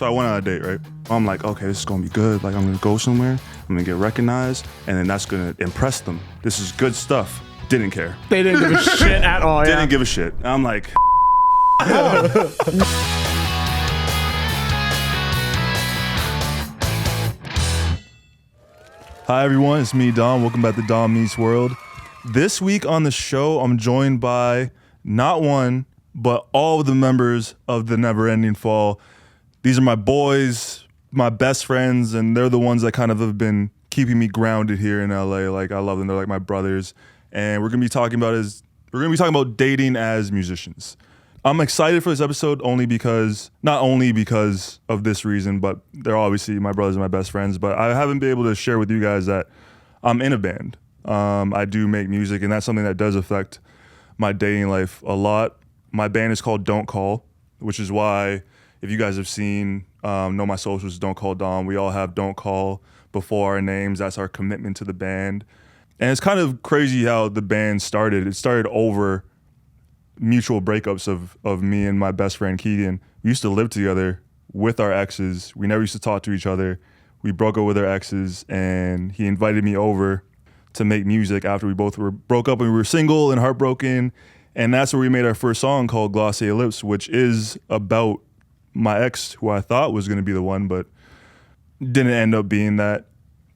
So I went on a date, right? I'm like, okay, this is gonna be good. Like, I'm gonna go somewhere, I'm gonna get recognized, and then that's gonna impress them. This is good stuff. Didn't care. They didn't give a shit at all. Didn't give a shit. I'm like, hi everyone, it's me, Dom. Welcome back to Dom Meets World. This week on the show, I'm joined by not one, but all of the members of the Never Ending Fall. These are my boys, my best friends, and they're the ones that kind of have been keeping me grounded here in LA. Like, I love them. They're like my brothers. And we're gonna be talking about dating as musicians. I'm excited for this episode not only because of this reason, but they're obviously my brothers and my best friends, but I haven't been able to share with you guys that I'm in a band. I do make music, and that's something that does affect my dating life a lot. My band is called Don't Call, which is why, if you guys have seen, know my socials, Don't Call Dom, we all have Don't Call before our names. That's our commitment to the band. And it's kind of crazy how the band started. It started over mutual breakups of me and my best friend Keegan. We used to live together with our exes. We never used to talk to each other. We broke up with our exes, and he invited me over to make music after we both broke up and we were single and heartbroken. And that's where we made our first song called Glossier Lips, which is about my ex, who I thought was going to be the one, but didn't end up being that.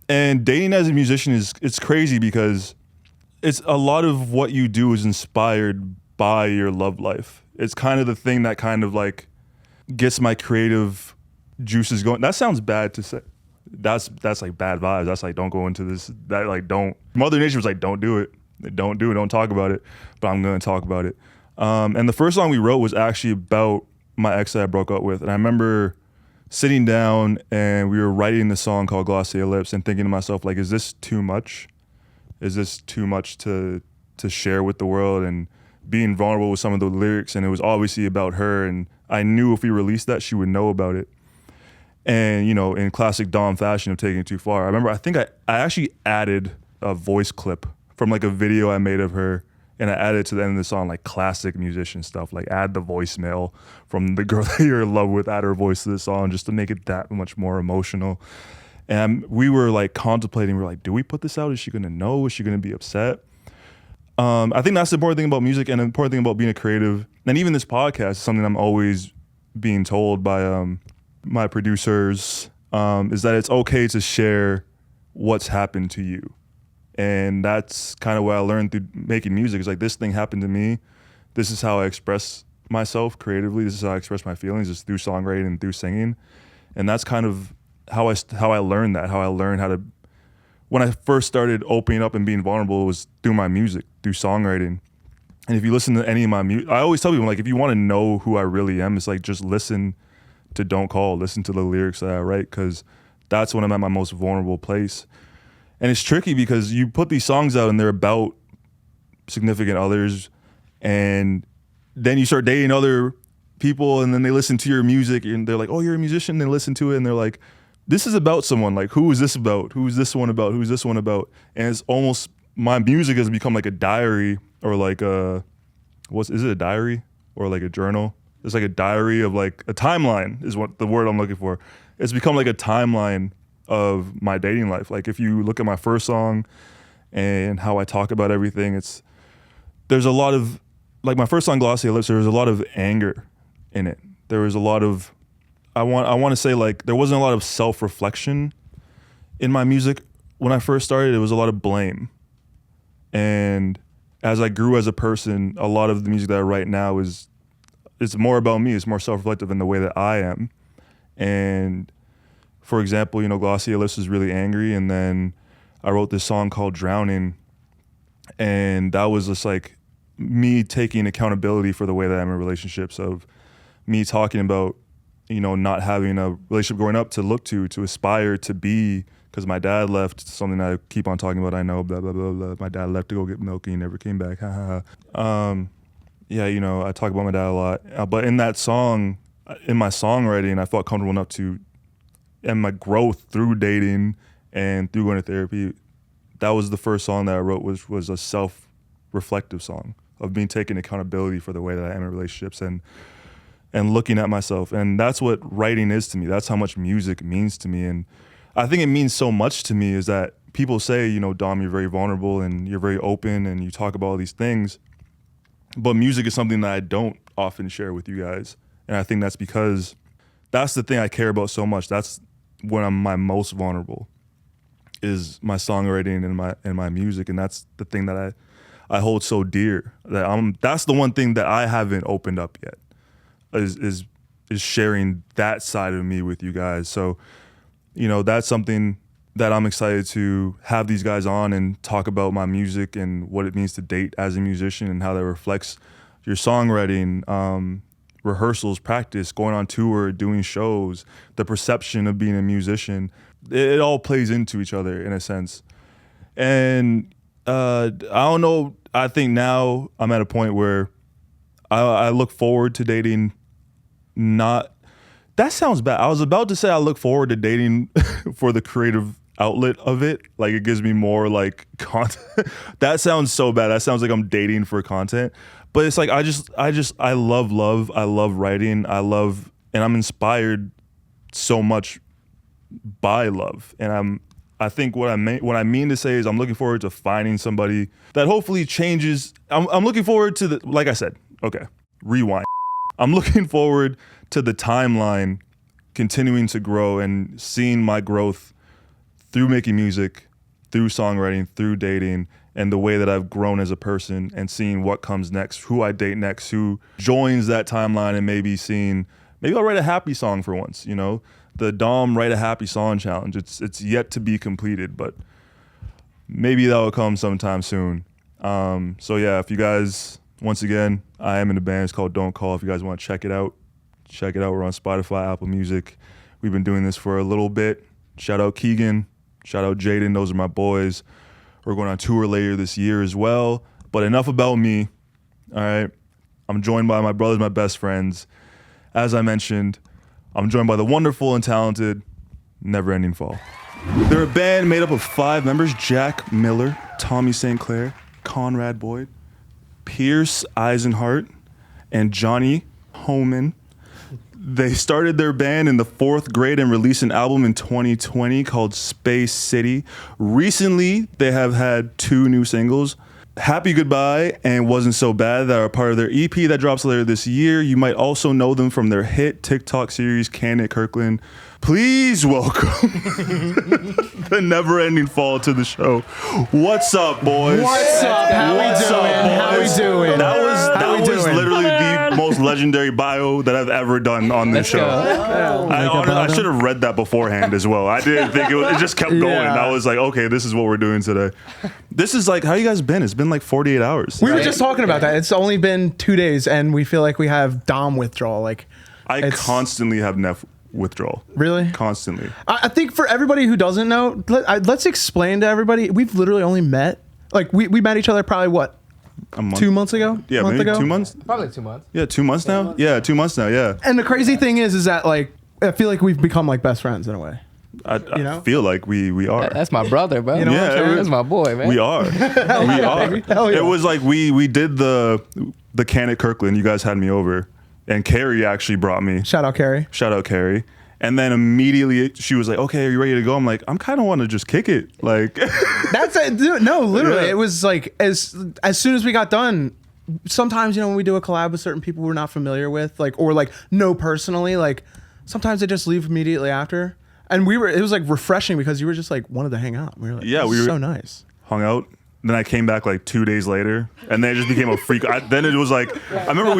And dating as a musician it's crazy because it's a lot of what you do is inspired by your love life. It's kind of the thing that kind of like gets my creative juices going. That sounds bad to say. That's like bad vibes. That's like, don't go into this. That like, don't. Mother Nature was like, don't do it. Don't do it. Don't talk about it. But I'm going to talk about it. And the first song we wrote was actually about my ex that I broke up with. And I remember sitting down and we were writing the song called Glossier Lips and thinking to myself, like, is this too much? Is this too much to share with the world? And being vulnerable with some of the lyrics, and it was obviously about her, and I knew if we released that, she would know about it. And, you know, in classic Dom fashion of taking it too far, I think I actually added a voice clip from like a video I made of her, and I added it to the end of the song, like classic musician stuff, like add the voicemail from the girl that you're in love with, add her voice to the song just to make it that much more emotional. And we were like contemplating, we're like, do we put this out? Is she gonna know? Is she gonna be upset? I think that's the important thing about music and the important thing about being a creative. And even this podcast is something I'm always being told by my producers, is that it's okay to share what's happened to you. And that's kind of what I learned through making music. It's like, this thing happened to me. This is how I express myself creatively. This is how I express my feelings, is through songwriting and through singing. And that's kind of how I learned that, how I learned how to, when I first started opening up and being vulnerable, was through my music, through songwriting. And if you listen to any of my music, I always tell people, like, if you want to know who I really am, it's like, just listen to Don't Call, listen to the lyrics that I write, because that's when I'm at my most vulnerable place. And it's tricky because you put these songs out and they're about significant others, and then you start dating other people, and then they listen to your music and they're like, oh, you're a musician. They listen to it and they're like, this is about someone. Like, who is this about? Who is this one about? Who's this one about? And it's almost, my music has become like a diary, or like is it a diary or like a journal? It's like a diary of like a timeline is what the word I'm looking for. It's become like a timeline of my dating life. Like, if you look at my first song and how I talk about everything, there's a lot of, like, my first song Glossier Lips, there was a lot of anger in it. There was a lot of, I want to say, like, there wasn't a lot of self-reflection in my music when I first started. It was a lot of blame. And as I grew as a person, a lot of the music that I write now it's more about me. It's more self-reflective in the way that I am. And for example, you know, Glossier Lips is really angry, and then I wrote this song called Drowning, and that was just like me taking accountability for the way that I'm in relationships, of me talking about, you know, not having a relationship growing up to look to aspire to be, because my dad left, something I keep on talking about, I know, blah, blah, blah, blah. My dad left to go get milk and he never came back, ha, ha, ha. Yeah, you know, I talk about my dad a lot, but in that song, in my songwriting, I felt comfortable enough to, and my growth through dating and through going to therapy, that was the first song that I wrote, was a self-reflective song of being taking accountability for the way that I am in relationships. And and looking at myself. And that's what writing is to me. That's how much music means to me. And I think it means so much to me is that people say, you know, Dom, you're very vulnerable and you're very open and you talk about all these things. But music is something that I don't often share with you guys. And I think that's because that's the thing I care about so much. That's when I'm my most vulnerable, is my songwriting and my music. And that's the thing that I hold so dear. That's the one thing that I haven't opened up yet, is sharing that side of me with you guys. So, you know, that's something that I'm excited to have these guys on and talk about my music and what it means to date as a musician and how that reflects your songwriting, rehearsals, practice, going on tour, doing shows, the perception of being a musician. It all plays into each other in a sense. And I don't know, I think now I'm at a point where I look forward to dating. Not, that sounds bad. I was about to say I look forward to dating for the creative outlet of it. Like, it gives me more like content. That sounds so bad. That sounds like I'm dating for content. But it's like, I love love. I love writing. And I'm inspired so much by love. And I think what I mean to say is I'm looking forward to finding somebody that hopefully changes. I'm looking forward to like I said, okay, rewind. I'm looking forward to the timeline continuing to grow and seeing my growth through making music, through songwriting, through dating, and the way that I've grown as a person, and seeing what comes next, who I date next, who joins that timeline, and maybe I'll write a happy song for once, you know? The Dom Write a Happy Song Challenge. It's yet to be completed, but maybe that will come sometime soon. So yeah, if you guys, once again, I am in a band. It's called Don't Call. If you guys want to check it out. We're on Spotify, Apple Music. We've been doing this for a little bit. Shout out Keegan. Shout out Jaden. Those are my boys. We're going on tour later this year as well. But enough about me. All right. I'm joined by my brothers, my best friends. As I mentioned, I'm joined by the wonderful and talented Never Ending Fall. They're a band made up of 5 members: Jack Miller, Tommy St. Clair, Conrad Boyd, Pierce Eisenhart, and Johnny Homan. They started their band in the 4th grade and released an album in 2020 called Space City. Recently, they have had 2 new singles, Happy Goodbye and Wasn't So Bad, that are part of their EP that drops later this year. You might also know them from their hit TikTok series, Can It Kirkland. Please welcome the Never Ending Fall to the show. What's up, boys? What's up? How we doing? That was literally the most legendary bio that I've ever done on this show. I should have read that beforehand as well. I didn't think it just kept going. I was like, okay, this is what we're doing today. This is like, how you guys been? It's been like 48 hours. We were just talking about that. It's only been 2 days and we feel like we have Dom withdrawal. Like, I constantly have NEF withdrawal. Really? Constantly. I think for everybody who doesn't know, let's explain to everybody. We've literally only met, like we met each other probably what? A month. 2 months ago? Yeah, maybe ago? 2 months? Probably 2 months. Yeah, 2 months now? Yeah, 2 months now, yeah. And the crazy thing is that like, I feel like we've become like best friends in a way. I feel like we are. That's my brother, bro. You know what I'm saying? That's my boy, man. We are. We are. Hell yeah. It was like we did the Can It Kirkland. You guys had me over, and Carrie actually brought me. Shout out Carrie. And then immediately she was like, "Okay, are you ready to go?" I'm like, "I'm kind of want to just kick it." Like, That's it. Dude, no, literally, Yeah. it was like as soon as we got done. Sometimes, you know, when we do a collab with certain people we're not familiar with, like, or like know personally, like sometimes they just leave immediately after. And it was like refreshing because you were just like wanted to hang out. We were like, Yeah, we were so nice. hung out. Then I came back like 2 days later, and then it just became a freak. Then it was like, I remember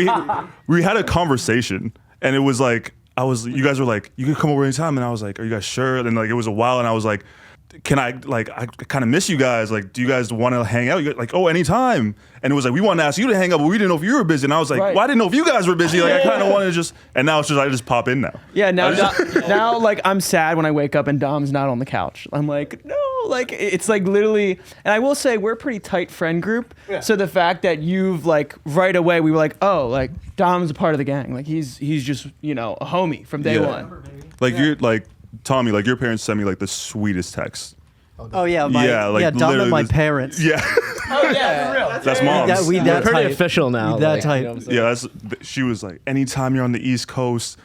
we had a conversation, and it was like, you guys were like, you can come over anytime, and I was like, are you guys sure? And like it was a while, and I was like, I kind of miss you guys. Like, do you guys want to hang out? You're like, oh, anytime. And it was like, we wanted to ask you to hang out, but we didn't know if you were busy. And I was like, well, I didn't know if you guys were busy. Like, I kind of wanted to just, and now it's just, I just pop in now. Yeah, now like I'm sad when I wake up and Dom's not on the couch. I'm like, no, like it's like literally, and I will say we're a pretty tight friend group. Yeah. So the fact that you've like right away, we were like, oh, like Dom's a part of the gang. Like he's just, you know, a homie from day one. Like you're like, Tommy, like your parents sent me like the sweetest text. Oh yeah, Dom and my parents. Yeah. Oh yeah, for real. That's mom's. We that Pretty type. official now. We that like, type. you know what I'm saying? Yeah, she was like, anytime you're on the East Coast,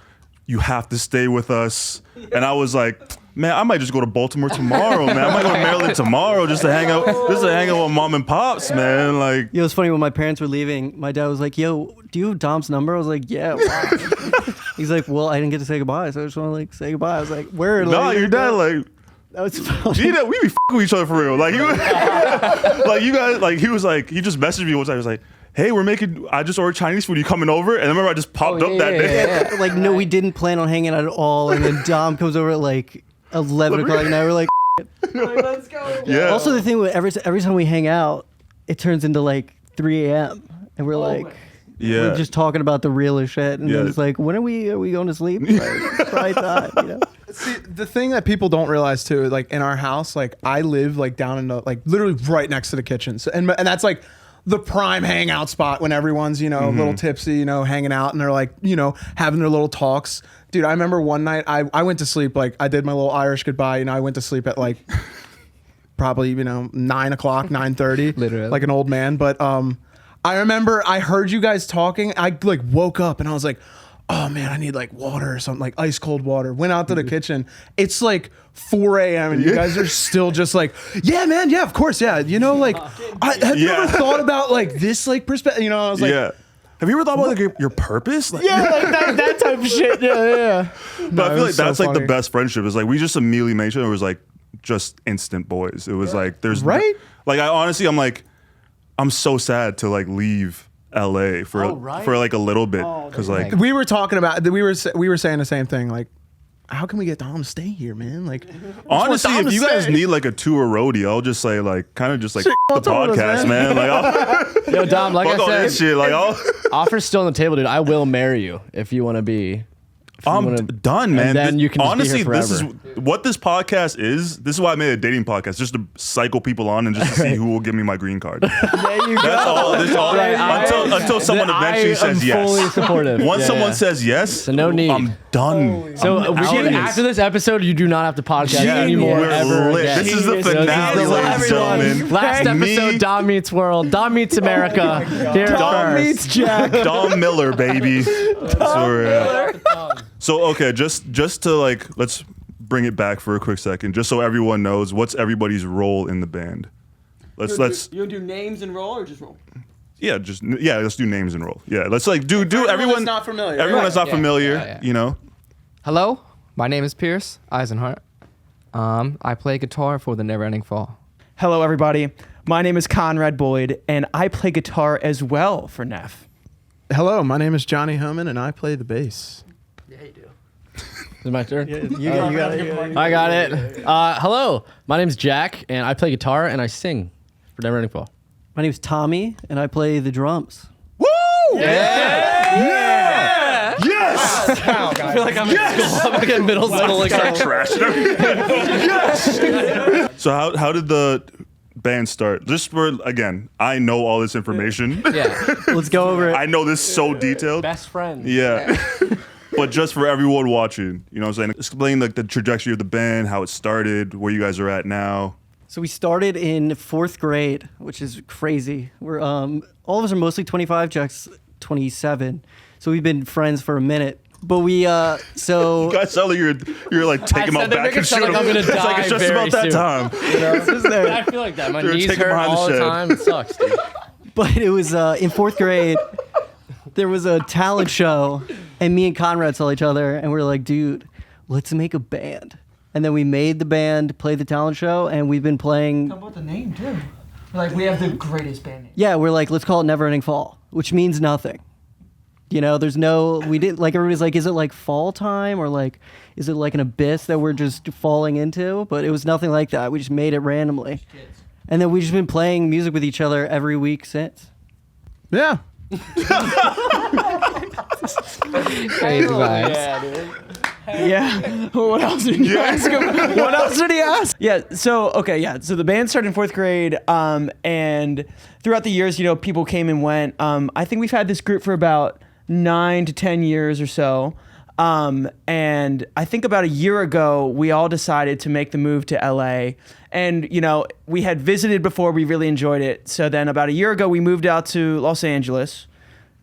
you have to stay with us. And I was like, man, I might just go to Baltimore tomorrow, man. I might go to Maryland tomorrow just to hang out with mom and pops, man. Like, Yo, it's funny when my parents were leaving. My dad was like, "Yo, do you have Dom's number?" I was like, "Yeah." Why? He's like, "Well, I didn't get to say goodbye, so I just want to like say goodbye." I was like, "Where?" no, Like, your dad, like, that was funny. we be fucking with each other for real. Like, like you guys, like, he just messaged me one time. He was like, hey, I just ordered Chinese food. You coming over? And I remember I just popped up that day. Like, no, we didn't plan on hanging out at all. And then Dom comes over at like 11 o'clock, and we're like, Let's go. Yeah. Also, the thing with every time we hang out, it turns into like 3 a.m. and we're like, Yeah. we're just talking about the realest shit. And then it's like, when are we going to sleep? Like, it's probably time, you know? See, the thing that people don't realize too, like in our house, like I live like down in the like literally right next to the kitchen, so, and that's like the prime hangout spot when everyone's, you know, a little tipsy, you know, hanging out, and they're like, you know, having their little talks. Dude, I remember one night I went to sleep, like I did my little Irish goodbye, you know, I went to sleep at like probably, you know, 9 o'clock, 9:30, Literally. like an old man. But I remember I heard you guys talking. I like woke up and I was like, oh man, I need like water or something, like ice cold water. Went out to the kitchen. It's like 4 a.m. and you guys are still just like, yeah, man, yeah, of course, yeah. You know, like, have you ever thought about like this, like perspective? You know, I was like, Yeah. Have you ever thought about like your purpose? Like, yeah, like that type of shit. Yeah. But I feel like so that's like the funny. best friendship. Is like we just immediately made sure it was like just instant boys. It was like there's Right? Like I honestly, I'm so sad to like leave LA for like a little bit because like We were talking about, we were saying the same thing. Like, how can we get Dom to stay here, man? Like, honestly, Dom if to you guys stay. need like a tour roadie, I'll just say like kind of just like Shit, the what's up with us, podcast, man. Like I'll Yo, Dom, like fuck all I this said, shit. Like offer's still on the table, dude. I will marry you if you want to be. I'm done, man. And then you can just be honestly, here this is forever. what this podcast is. This is why I made a dating podcast, just to cycle people on and just to see who will give me my green card. There you go. That's all. That's all. Right, Until someone eventually says yes. Fully supportive. Once Yeah, someone yeah. says yes, So no need. I'm done. So I'm out of this. after this episode, you do not have to podcast Yeah, anymore we're ever lit. again. This is the Genius. finale, This is ladies and gentlemen. Last Me- episode, Dom meets world. Dom meets America. Here Dom first. meets Jack. Dom Miller, baby. So okay, just to like, let's bring it back for a quick second, just so everyone knows what's everybody's role in the band. Let's You want to do names and roll or just roll? let's do names and roll. Yeah, let's like do everyone that's not familiar. Everyone that's not Yeah, familiar, yeah. you know. Hello, my name is Pierce Eisenhart. I play guitar for the Neverending Fall. Hello, everybody. My name is Conrad Boyd, and I play guitar as well for NEF. Hello, my name is Johnny Homan, and I play the bass. Is it my turn? You got it. I got it. Hello, my name's Jack, and I play guitar and I sing for Never Ending Fall. My name's Tommy, and I play the drums. Woo! Yeah! Yes! I feel like I'm in school. I'm like in middle school. Like, Trash. Yes! So how did the band start? Just for again, I know all this information. Yeah, Let's go over it. I know this so detailed. best friends. Yeah. But just for everyone watching, you know what I'm saying? Explain like the trajectory of the band, how it started, where you guys are at now. So we started in 4th grade, which is crazy. We're all of us are mostly 25, Jack's 27. So we've been friends for a minute. But we so You guys sound like you're like take them said out they're back making and it sound shoot like I'm them. gonna It's like die it's just very about that soon. time. I feel like that. My You're knees taking hurt behind the all the shed. time. It sucks, dude. but it was in 4th grade. There was a talent show, and me and Conrad saw each other, and we were like, dude, let's make a band. And then we made the band, played the talent show, and we've been playing. How about the name, too? Like, we have the greatest band name. Yeah, we're like, let's call it Never Ending Fall, which means nothing. You know, there's no, we didn't, like, everybody's like, is it like fall time or like, is it like an abyss that we're just falling into? But it was nothing like that. We just made it randomly. And then we've just been playing music with each other every week since. Yeah. crazy vibes. Yeah. What else did you ask him? What else did he ask? Yeah. So So the band started in 4th grade, and throughout the years, you know, people came and went. I think we've had this group for about 9 to 10 years or so. And I think about a year ago, we all decided to make the move to LA. And, you know, we had visited before, we really enjoyed it. So then about a year ago, we moved out to Los Angeles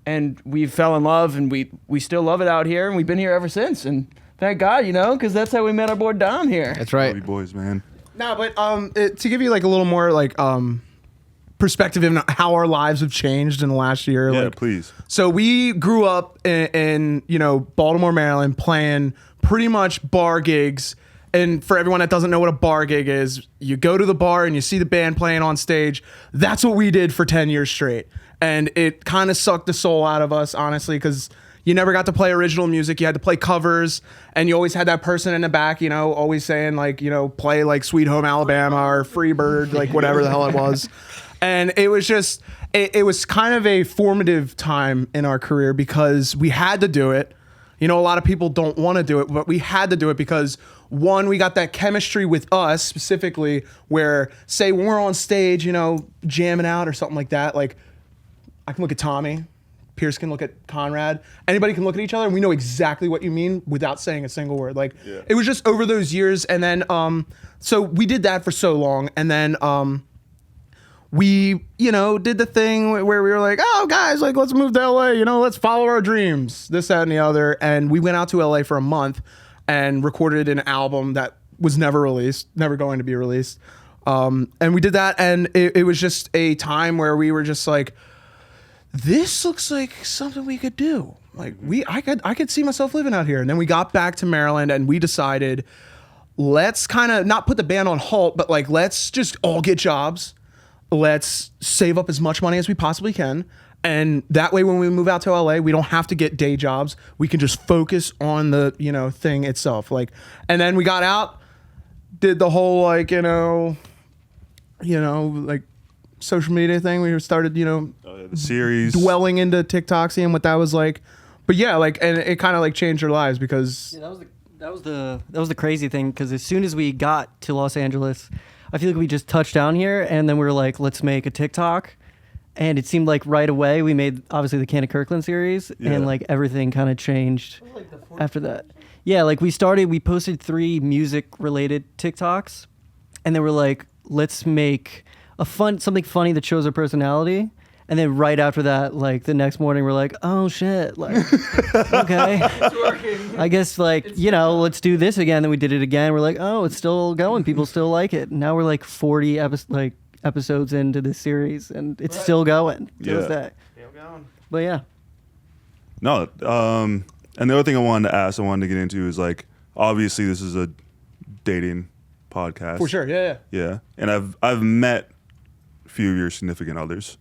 and we fell in love, and we still love it out here. And we've been here ever since. And thank God, you know, because that's how we met our boy Dom here. That's right. Love you boys, man. No, but to give you like a little more like perspective in how our lives have changed in the last year. Yeah, like, please. So we grew up in you know, Baltimore, Maryland, playing pretty much bar gigs. And for everyone that doesn't know what a bar gig is, you go to the bar and you see the band playing on stage. That's what we did for 10 years straight. And it kind of sucked the soul out of us, honestly, because you never got to play original music. You had to play covers, and you always had that person in the back, you know, always saying like, you know, play like Sweet Home Alabama or Free Bird, like whatever the hell it was. And it was just, it was kind of a formative time in our career because we had to do it. You know, a lot of people don't want to do it, but we had to do it because, one, we got that chemistry with us specifically where, say, when we're on stage, you know, jamming out or something like that, like I can look at Tommy, Pierce can look at Conrad, anybody can look at each other and we know exactly what you mean without saying a single word. Like, it was just over those years. And then, so we did that for so long. And then, we, you know, did the thing where we were like, oh, guys, like, let's move to LA, you know, let's follow our dreams, this, that, and the other. And we went out to LA for a month and recorded an album that was never released, never going to be released. And we did that. And it was just a time where we were just like, this looks like something we could do. Like, I could see myself living out here. And then we got back to Maryland and we decided, let's kind of not put the band on halt, but like, let's just all get jobs. Let's save up as much money as we possibly can. And that way, when we move out to LA, we don't have to get day jobs. We can just focus on the, you know, thing itself. Like, and then we got out, did the whole, like, you know, like social media thing. We started, you know, The series. dwelling into TikTok, seeing what that was like. But yeah, like, and it kind of like changed our lives because Yeah, that was the crazy thing, because as soon as we got to Los Angeles, I feel like we just touched down here and then we were like, let's make a TikTok. And it seemed like right away we made obviously the Canna Kirkland series, and like everything kind of changed after that. Yeah, like we posted 3 music related TikToks, and then we're like, let's make something funny that shows our personality. And then right after that, like the next morning, we're like, oh shit, like, okay. It's working. I guess like, you know, let's do this again. Then we did it again. We're like, oh, it's still going. People still like it. Now we're like 40 episodes into this series, and it's still going to this day. Still going. But yeah. No, and the other thing I wanted to get into is like, obviously this is a dating podcast. For sure, yeah. Yeah, and I've met a few of your significant others.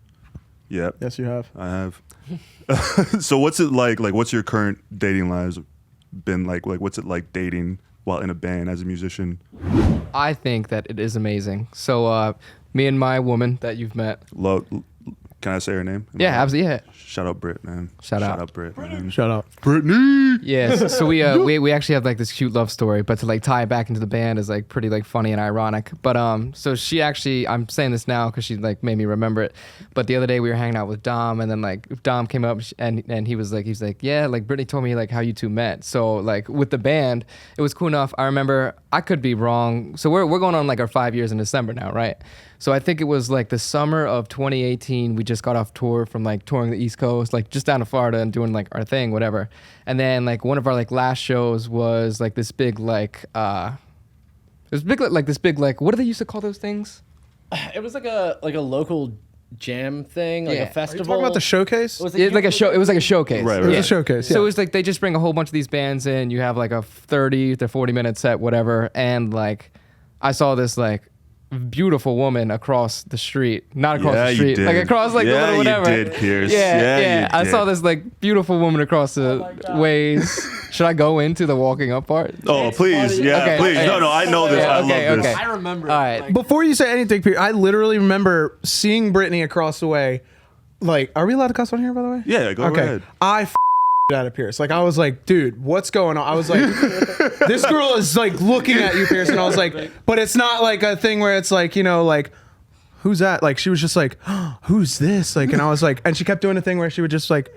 Yep. Yes, you have. I have. So what's it like? Like, what's your current dating lives been like? Like, what's it like dating while in a band as a musician? I think that it is amazing. So, me and my woman that you've met. Can I say her name? Yeah, absolutely. Yeah. Shout out Britt, man. Shout out. Shout out Britt, man. Shut up. Brittany. Yes. So we actually have like this cute love story, but to like tie it back into the band is like pretty like funny and ironic. But so she actually, I'm saying this now because she like made me remember it. But the other day we were hanging out with Dom, and then like Dom came up and he was like yeah, like Brittany told me like how you two met. So like with the band, it was cool enough. I remember, I could be wrong. So we're going on like our 5 years in December now, right? So I think it was like the summer of 2018. We just got off tour from like touring the East Coast, like just down to Florida and doing like our thing, whatever. And then like one of our like last shows was like this big like it was big like this big like, what do they used to call those things? It was like a local jam thing, like Yeah. a Are you festival. Talking about the showcase? Was It was like a show. It was like a showcase. Right, It was right. a showcase. So Yeah. it was like they just bring a whole bunch of these bands in. You have like a 30 to 40 minute set, whatever. And like I saw this like beautiful woman across the street, not across the you street, did. like across like the Yeah, little whatever. you did, Pierce. Yeah. you I saw did. this like beautiful woman across the ways. Should I go into the walking up part? Oh, please. Yeah, Okay, please. okay. No, I know this. Yeah, I okay, love okay. this. I remember. All right. Like, Before you say anything, Peter, I literally remember seeing Brittany across the way. Like, are we allowed to cuss on here, by the way? Yeah, go Okay. ahead. I out of Pierce. Like, I was like, dude, what's going on? I was like, this girl is like looking at you, Pierce. And I was like, but it's not like a thing where it's like, you know, like, who's that? Like, she was just like, oh, who's this? Like, and I was like, and she kept doing a thing where she would just like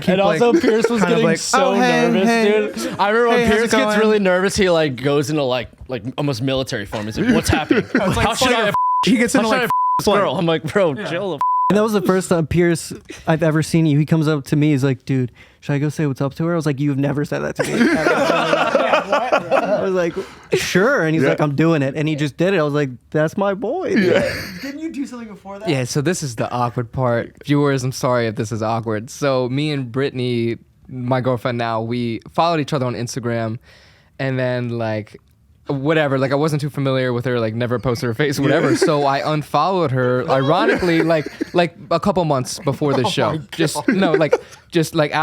And also, Pierce was kind of getting like, so "Oh, hey, nervous, hey. dude. I remember Hey, when how's Pierce it gets going?" really nervous, he like goes into like almost military form. He's like, "What's happening? How should I? He gets How into should I like this girl?" I'm like, "Bro, chill the." And that was the first time Pierce I've ever seen you. He comes up to me. He's like, "Dude, should I go say what's up to her?" I was like, "You've never said that to me." I was like, "Sure." And he's like, "I'm doing it." And he just did it. I was like, "That's my boy." Didn't you do something before that? Yeah, so this is the awkward part. Viewers, I'm sorry if this is awkward. So me and Brittany, my girlfriend now, we followed each other on Instagram, and then like whatever, like I wasn't too familiar with her, like never posted her face, whatever. So I unfollowed her, ironically, like a couple months before this show. Just out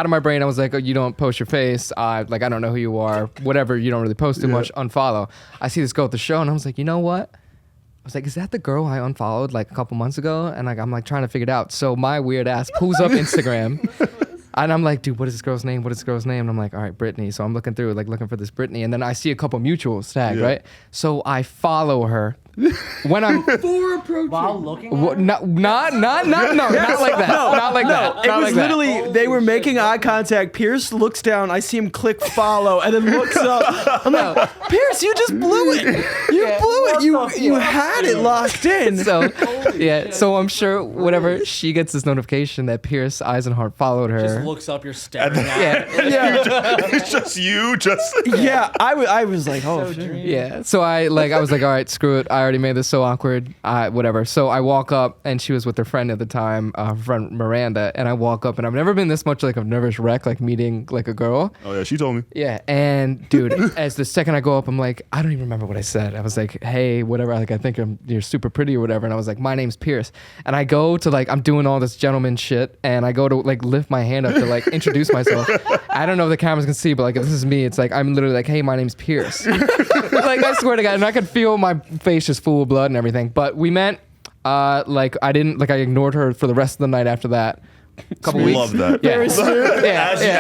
of my brain, I was like, "Oh, you don't post your face. I don't know who you are. Whatever, you don't really post too much. Unfollow." I see this girl at the show, and I was like, you know what? I was like, is that the girl I unfollowed like a couple months ago? And like I'm like trying to figure it out. So my weird ass pulls up Instagram. And I'm like, dude, what is this girl's name? What is this girl's name? And I'm like, all right, Brittany. So I'm looking through, like looking for this Brittany. And then I see a couple mutuals tagged, right? So I follow her. When I'm While looking not like that. Not like that. It Not was like that. literally they were making eye contact. Pierce looks down. I see him click follow, and then looks up. I'm like, Pierce, you just blew it. You blew it. You had it locked in. So so I'm sure whatever she gets this notification that Pierce Eisenhart followed her. Just looks up, you're staring at. It's just you, just Yeah, I was like, oh, shit. Yeah. So I was like, all right, screw it. I already made this so awkward. Whatever. So I walk up, and she was with her friend at the time, her friend Miranda. And I walk up, and I've never been this much like a nervous wreck, like meeting like a girl. Oh yeah, she told me. Yeah. And dude, as the second I go up, I'm like, I don't even remember what I said. I was like, hey, whatever. Like I think you're super pretty or whatever. And I was like, my name's Pierce. And I go to like, I'm doing all this gentleman shit, and I go to like lift my hand up to like introduce myself. I don't know if the cameras can see, but like if this is me, it's like I'm literally like, hey, my name's Pierce. Like I swear to God, and I could feel my face just full of blood and everything. But we met. Like I ignored her for the rest of the night after that. Couple weeks. Love that. Yeah.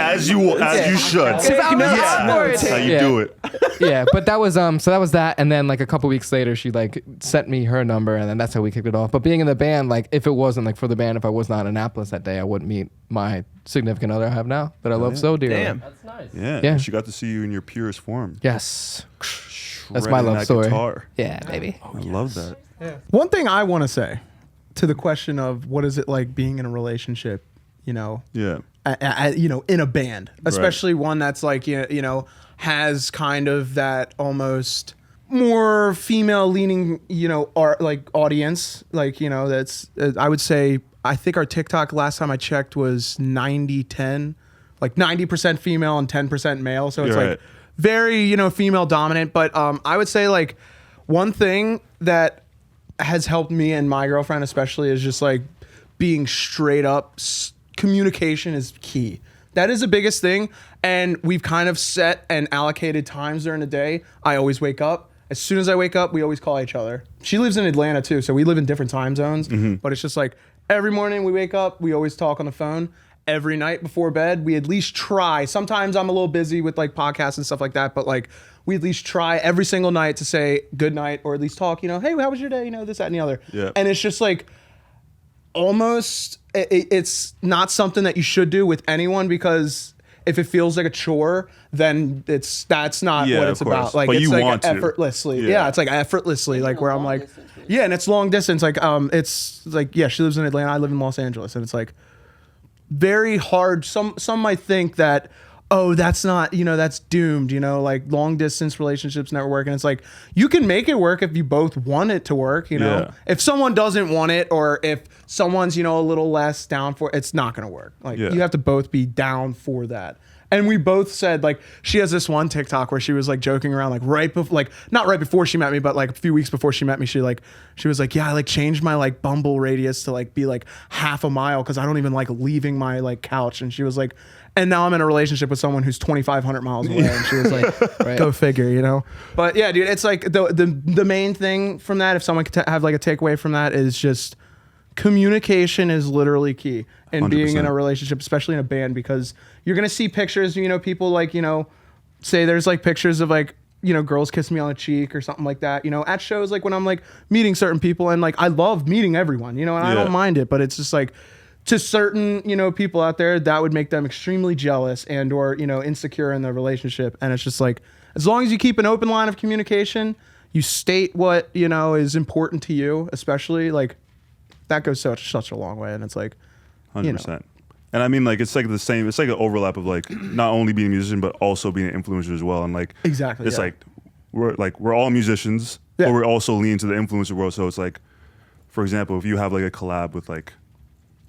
As you should. That's how you do it. Yeah, but that was so that was that, and then like a couple weeks later, she like sent me her number, and then that's how we kicked it off. But being in the band, like if it wasn't like for the band, if I was not in Annapolis that day, I wouldn't meet my significant other I have now that I love so dearly. Damn. That's nice. Yeah. She got to see you in your purest form. Yes, that's my Shredding love that story. guitar. Yeah, baby. I love that. One thing I want to say to the question of what is it like being in a relationship, you know, Yeah. in a band, especially one that's like, you know, has kind of that almost more female leaning, you know, like audience, like, you know, that's, I would say, I think our TikTok last time I checked was 90-10, like 90% female and 10% male. So it's You're like right. very, you know, female dominant. But I would say like one thing that has helped me and my girlfriend especially is just like being straight up. Communication is key. That is the biggest thing. And we've kind of set and allocated times during the day. I always wake up. As soon as I wake up, we always call each other. She lives in Atlanta too, so we live in different time zones. But it's just like every morning we wake up, we always talk on the phone. Every night before bed, we at least try. Sometimes I'm a little busy with like podcasts and stuff like that, but like we at least try every single night to say good night or at least talk, you know, hey, how was your day? You know, this, that, and the other. Yeah. And it's just like almost, it's not something that you should do with anyone because if it feels like a chore, then that's not Yeah, what of it's course. about. Like But it's you like want to. effortlessly. Yeah. Yeah, it's like effortlessly, like where I'm like, yeah, and it's long distance. Like it's like, yeah, she lives in Atlanta, I live in Los Angeles, and it's like very hard. Some might think that, oh, that's not, you know, that's doomed, you know, like long distance relationships never work. And it's like, you can make it work if you both want it to work, you know. Yeah. If someone doesn't want it or if someone's, you know, a little less down for it, it's not going to work. Like Yeah. you have to both be down for that. And we both said, like, she has this one TikTok where she was like joking around, like right before, like not right before she met me, but like a few weeks before she met me, she was like, yeah, I like changed my like Bumble radius to like be like half a mile because I don't even like leaving my like couch. And she was like, and now I'm in a relationship with someone who's 2,500 miles away. And she was like, go figure, you know? But yeah, dude, it's like the main thing from that, if someone could have like a takeaway from that, is just communication is literally key in being in a 100%. relationship, especially in a band, because you're going to see pictures, you know, people like, you know, say there's like pictures of like, you know, girls kiss me on the cheek or something like that, you know, at shows, like when I'm like meeting certain people and like, I love meeting everyone, you know, and I Yeah. don't mind it, but it's just like, to certain, people out there, that would make them extremely jealous and or, insecure in the relationship. And it's just like, as long as you keep an open line of communication, you state what, is important to you, especially, like, that goes such a long way. And it's like, 100%. And I mean, like, it's like the same, it's like an overlap of like not only being a musician, but also being an influencer as well. And like, exactly, it's like, we're all musicians, but we're also leaning to the influencer world. So it's like, for example, if you have like a collab with like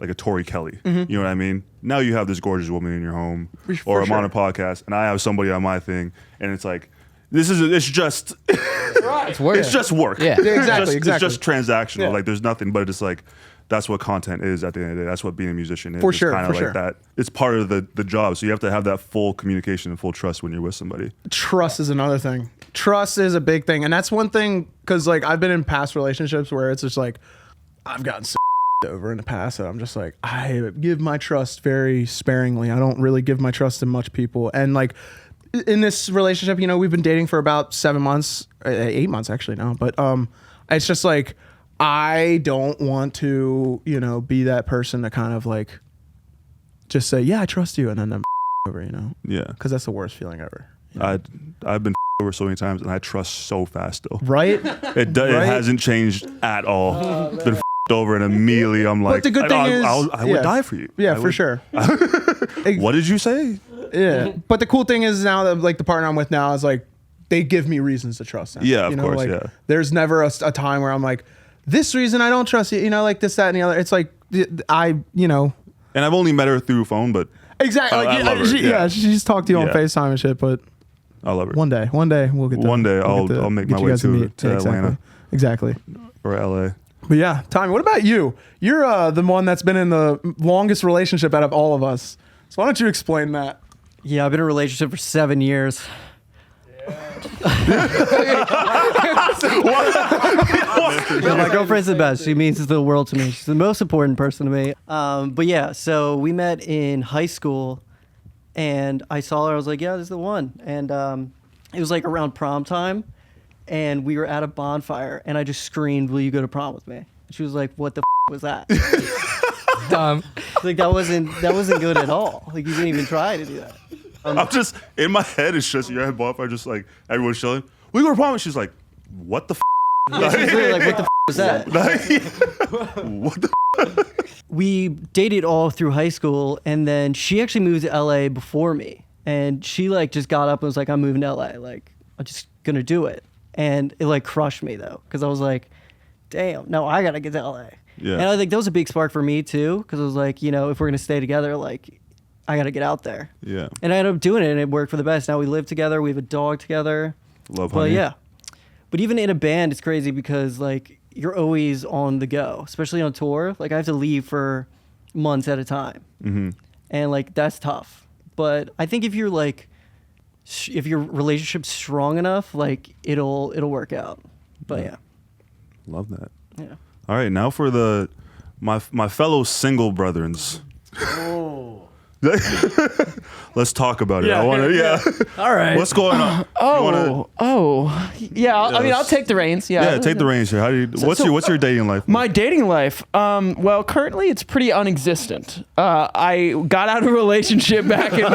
a Tori Kelly, you know what I mean? Now you have this gorgeous woman in your home, or I'm on a podcast, and I have somebody on my thing, and it's like, it's just, It's work. it's just work. Yeah. Exactly. It's just transactional. Yeah. Like, there's nothing, but it's like, that's what content is at the end of the day. That's what being a musician is. For It's sure, kinda for like sure. that. It's part of the job. So you have to have that full communication and full trust when you're with somebody. Trust is another thing. Trust is a big thing. And that's one thing, because like I've been in past relationships where it's just like, I've gotten so over in the past that I'm just like, I give my trust very sparingly. I don't really give my trust to much people. And like in this relationship, we've been dating for about 7 months, 8 months actually now. But it's just like, I don't want to, be that person to kind of like just say, yeah, I trust you, and then over, Yeah. because that's the worst feeling ever. I've been over so many times, and I trust so fast still. Right? It hasn't changed at all. Been over, and immediately I'm like, the good thing is- I would die for you. Yeah, I for would- sure. What did you say? Yeah. But the cool thing is now that like the partner I'm with now is like, they give me reasons to trust them. Yeah, of course, like, yeah. There's never a time where I'm like, this reason I don't trust you, like this, that, and the other. It's like, And I've only met her through phone, but Exactly. I love her, yeah. She's talked to you on Yeah. FaceTime and shit, but I love her. one day we'll get One day we'll get I'll make get my you way guys to meet. to Atlanta. Exactly. Or LA. But yeah, Tommy, what about you? You're the one that's been in the longest relationship out of all of us. So why don't you explain that? Yeah, I've been in a relationship for 7 years. Yeah, my girlfriend's the best. She means the world to me. She's the most important person to me. But yeah, so we met in high school, and I saw her. I was like, yeah, this is the one. And it was like around prom time, and we were at a bonfire, and I just screamed, "Will you go to prom with me?" And she was like, "What the was that?" Dumb. Like that wasn't good at all. Like you didn't even try to do that. I'm just in my head. It's just you're at bonfire, just like everyone's chilling. We go to prom. And she's like, "What the?" Yeah, she was really like, "What the was that?" What the? We dated all through high school, and then she actually moved to LA before me, and she like just got up and was like, "I'm moving to LA. Like I'm just gonna do it." And it like crushed me though, because I was like, "Damn, no, I gotta get to LA." Yeah. And I think that was a big spark for me too, because I was like, if we're gonna stay together, like I gotta get out there. Yeah. And I ended up doing it, and it worked for the best. Now we live together. We have a dog together. Love Well, honey. yeah. But even in a band, it's crazy because like you're always on the go, especially on tour. Like I have to leave for months at a time, and like that's tough. But I think if you're like, if your relationship's strong enough, like it'll work out. But yeah, Love that. yeah. All right, now for my fellow single brethrens. Let's talk about it. I want to. Yeah. All right. What's going on? You wanna- Yeah. I'll take the reins. Yeah, take the reins here. How do you? What's your dating life? My dating life, well, currently it's pretty unexistent. I got out of a relationship back in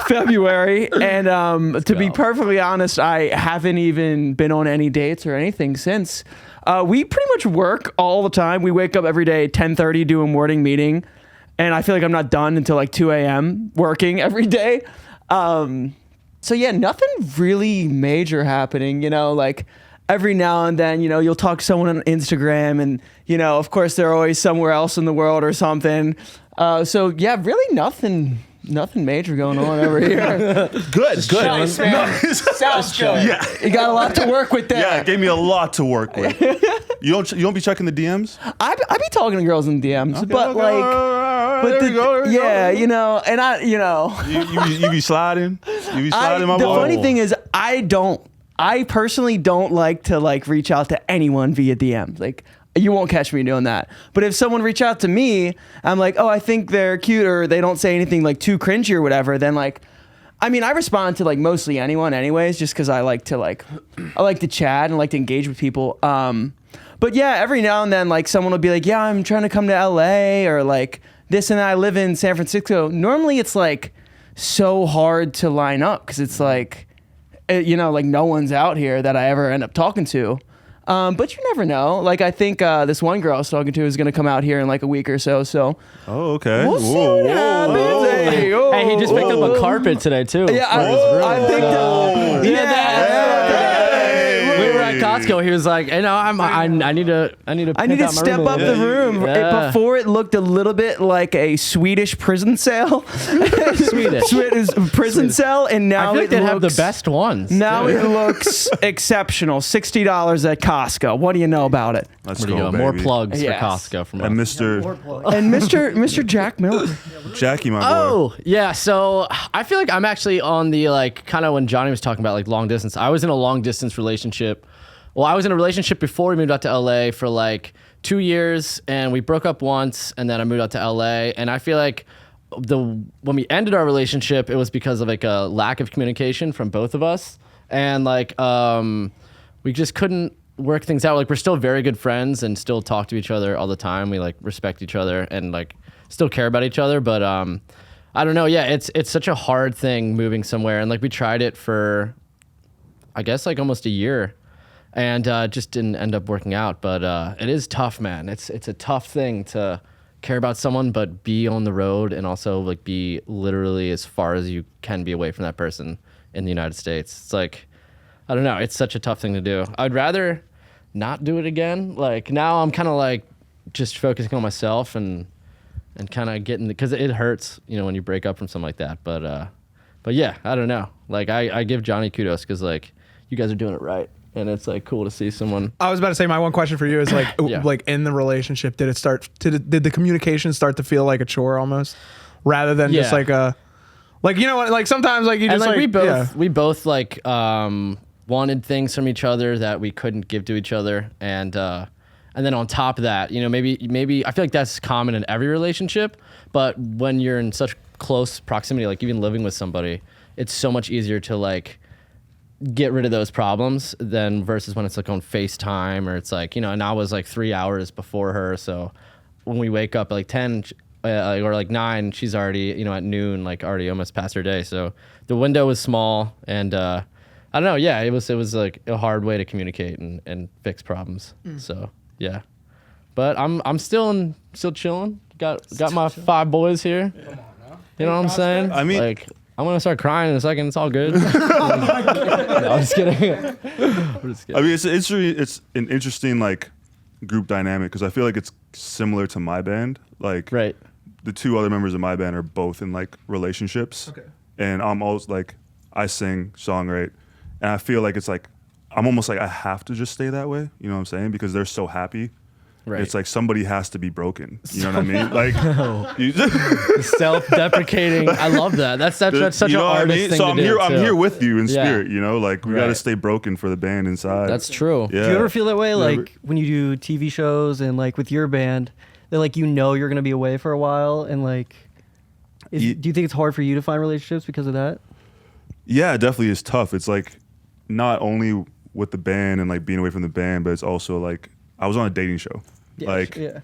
February, and to be perfectly honest, I haven't even been on any dates or anything since. We pretty much work all the time. We wake up every day at 10:30, do a morning meeting, and I feel like I'm not done until like 2 a.m. working every day. So yeah, nothing really major happening, like every now and then, you'll talk to someone on Instagram and, of course they're always somewhere else in the world or something. So yeah, really nothing major going on over here. Good. Nice, man. Sounds good. Yeah. You got a lot to work with there. Yeah, it gave me a lot to work with. You don't be checking the DMs? I be talking to girls in DMs, but Okay, like, but there we go, there we go. and I, You be sliding. You be sliding, my the boy. funny thing is, I personally don't like to like reach out to anyone via DMs. Like, you won't catch me doing that. But if someone reach out to me, I'm like, oh, I think they're cute, or they don't say anything like too cringy or whatever, then like, I mean, I respond to like mostly anyone anyways, just because I like to chat and like to engage with people. But yeah, every now and then, like someone will be like, yeah, I'm trying to come to LA, or like this and that. I live in San Francisco. Normally it's like so hard to line up because it's like, like no one's out here that I ever end up talking to. But you never know. Like, I think this one girl I was talking to is going to come out here in like a week or so. So Oh, okay. we'll see what happens. Hey, Hey, he just picked up a carpet today too. Yeah, I picked up. We were at Costco. He was like, "Hey, no, I need to Step up the room. Yeah. Before it looked a little bit like a Swedish prison cell. Swedish prison cell, and now I feel like it they have the looks- best ones. Now it looks exceptional. $60 at Costco. What do you know about it? Let's There you go, go. More baby. plugs Yes. for Costco from And us. And Mr. Jack Miller. Jackie, my boy. Oh, yeah. So I feel like I'm actually on the like kind of when Johnny was talking about like long distance. I was in a long distance relationship. Well, I was in a relationship before we moved out to LA for like 2 years, and we broke up once, and then I moved out to LA. And I feel like when we ended our relationship, it was because of like a lack of communication from both of us, and like we just couldn't work things out. Like we're still very good friends and still talk to each other all the time. We like respect each other and like still care about each other, but I don't know. Yeah, it's such a hard thing moving somewhere, and like we tried it for I guess like almost a year, and just didn't end up working out. But it is tough, man. It's a tough thing to care about someone, but be on the road and also like be literally as far as you can be away from that person in the United States. It's like, I don't know. It's such a tough thing to do. I'd rather not do it again. Like now I'm kind of like just focusing on myself and kind of getting, because it hurts, when you break up from something like that. But yeah, I don't know. Like I give Johnny kudos because like you guys are doing it right. And it's like cool to see someone. I was about to say, my one question for you is like, Yeah. like in the relationship, did the communication start to feel like a chore almost, rather than just Yeah. like a, like like sometimes like you And just like like we both like wanted things from each other that we couldn't give to each other, and then on top of that, maybe I feel like that's common in every relationship, but when you're in such close proximity, like even living with somebody, it's so much easier to like get rid of those problems than versus when it's like on FaceTime, or it's like, and I was like 3 hours before her. So when we wake up at like 10 or like 9, she's already, at noon, like already almost past her day. So the window was small, and I don't know. Yeah, it was like a hard way to communicate and fix problems. So yeah, but I'm still chilling. Got my 5 boys here. You know what I'm saying? I mean, like, I'm gonna start crying in a second. It's all good. No, I'm just kidding. I mean, it's an interesting like group dynamic because I feel like it's similar to my band. Like, Right. the 2 other members of my band are both in like relationships. Okay. And I'm always like, I sing, songwrite, and I feel like it's like I'm almost like I have to just stay that way. You know what I'm saying? Because they're so happy. Right. It's like somebody has to be broken. You know what I mean? Like, you Self-deprecating. I love that. That's such you an know what I artist mean? thing So to I'm do. here. I'm too. here with you in Yeah. spirit. Like we got to Right. stay broken for the band inside. That's true. Yeah. Do you ever feel that way, Never. like when you do TV shows and like with your band, that like you're gonna be away for a while, and like, do you think it's hard for you to find relationships because of that? Yeah, it definitely is tough. It's like not only with the band and like being away from the band, but it's also like I was on a dating show. Yeah.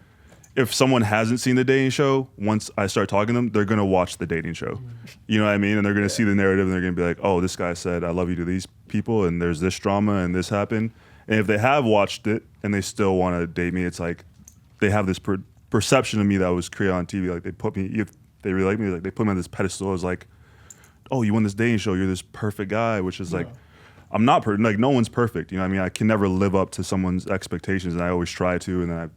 If someone hasn't seen the dating show, once I start talking to them, they're gonna watch the dating show. You know what I mean? And they're gonna see the narrative, and they're gonna be like, "Oh, this guy said I love you to these people, and there's this drama, and this happened." And if they have watched it and they still want to date me, it's like they have this perception of me that was created on TV. Like they put me, if they really like me, like they put me on this pedestal as like, "Oh, you won this dating show. You're this perfect guy," which is like, I'm not perfect. Like no one's perfect. You know what I mean? I can never live up to someone's expectations, and I always try to, and then I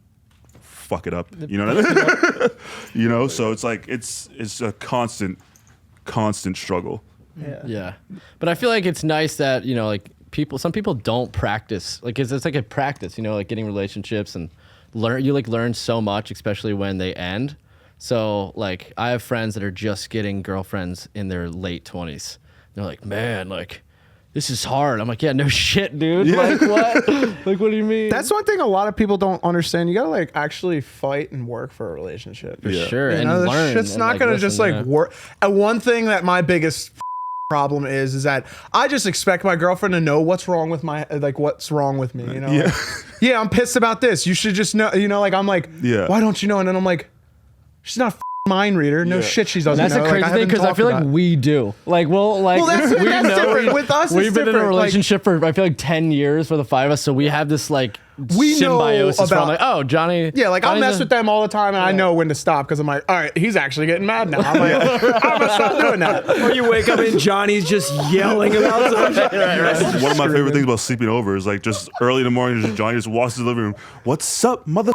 fuck it up. You know what I mean? So it's like it's a constant struggle. Yeah. But I feel like it's nice that, like some people don't practice. Like it's like a practice, like getting relationships and learn so much, especially when they end. So like I have friends that are just getting girlfriends in their late 20s. They're like, "Man, like this is hard." I'm like, "Yeah, no shit, dude." Like what? Like what do you mean? That's one thing a lot of people don't understand. You gotta like actually fight and work for a relationship. for sure. You And know, learn. shit's and, not like, gonna listen, just like yeah. work. And one thing that my biggest problem is that I just expect my girlfriend to know what's wrong with what's wrong with me. Yeah. Yeah, I'm pissed about this. You should just know. Like I'm like, Yeah. why don't you know? And then I'm like, she's not mind reader. No shit, she doesn't That's know. a crazy Like, thing because I feel like we do. Like, well, that's different. With us, we've it's been in a different. relationship for I feel like 10 years for the 5 of us, so we have this like We know symbiosis. From about- like, oh, Johnny. Yeah, like I'll Johnny's mess a- with them all the time, and I know when to stop because I'm like, all right, he's actually getting mad now. I'm like, I'm gonna stop doing that. Or you wake up and Johnny's just yelling about something. One of my favorite things about sleeping over is like just early in the morning, just Johnny just walks to the living room. What's up, mother?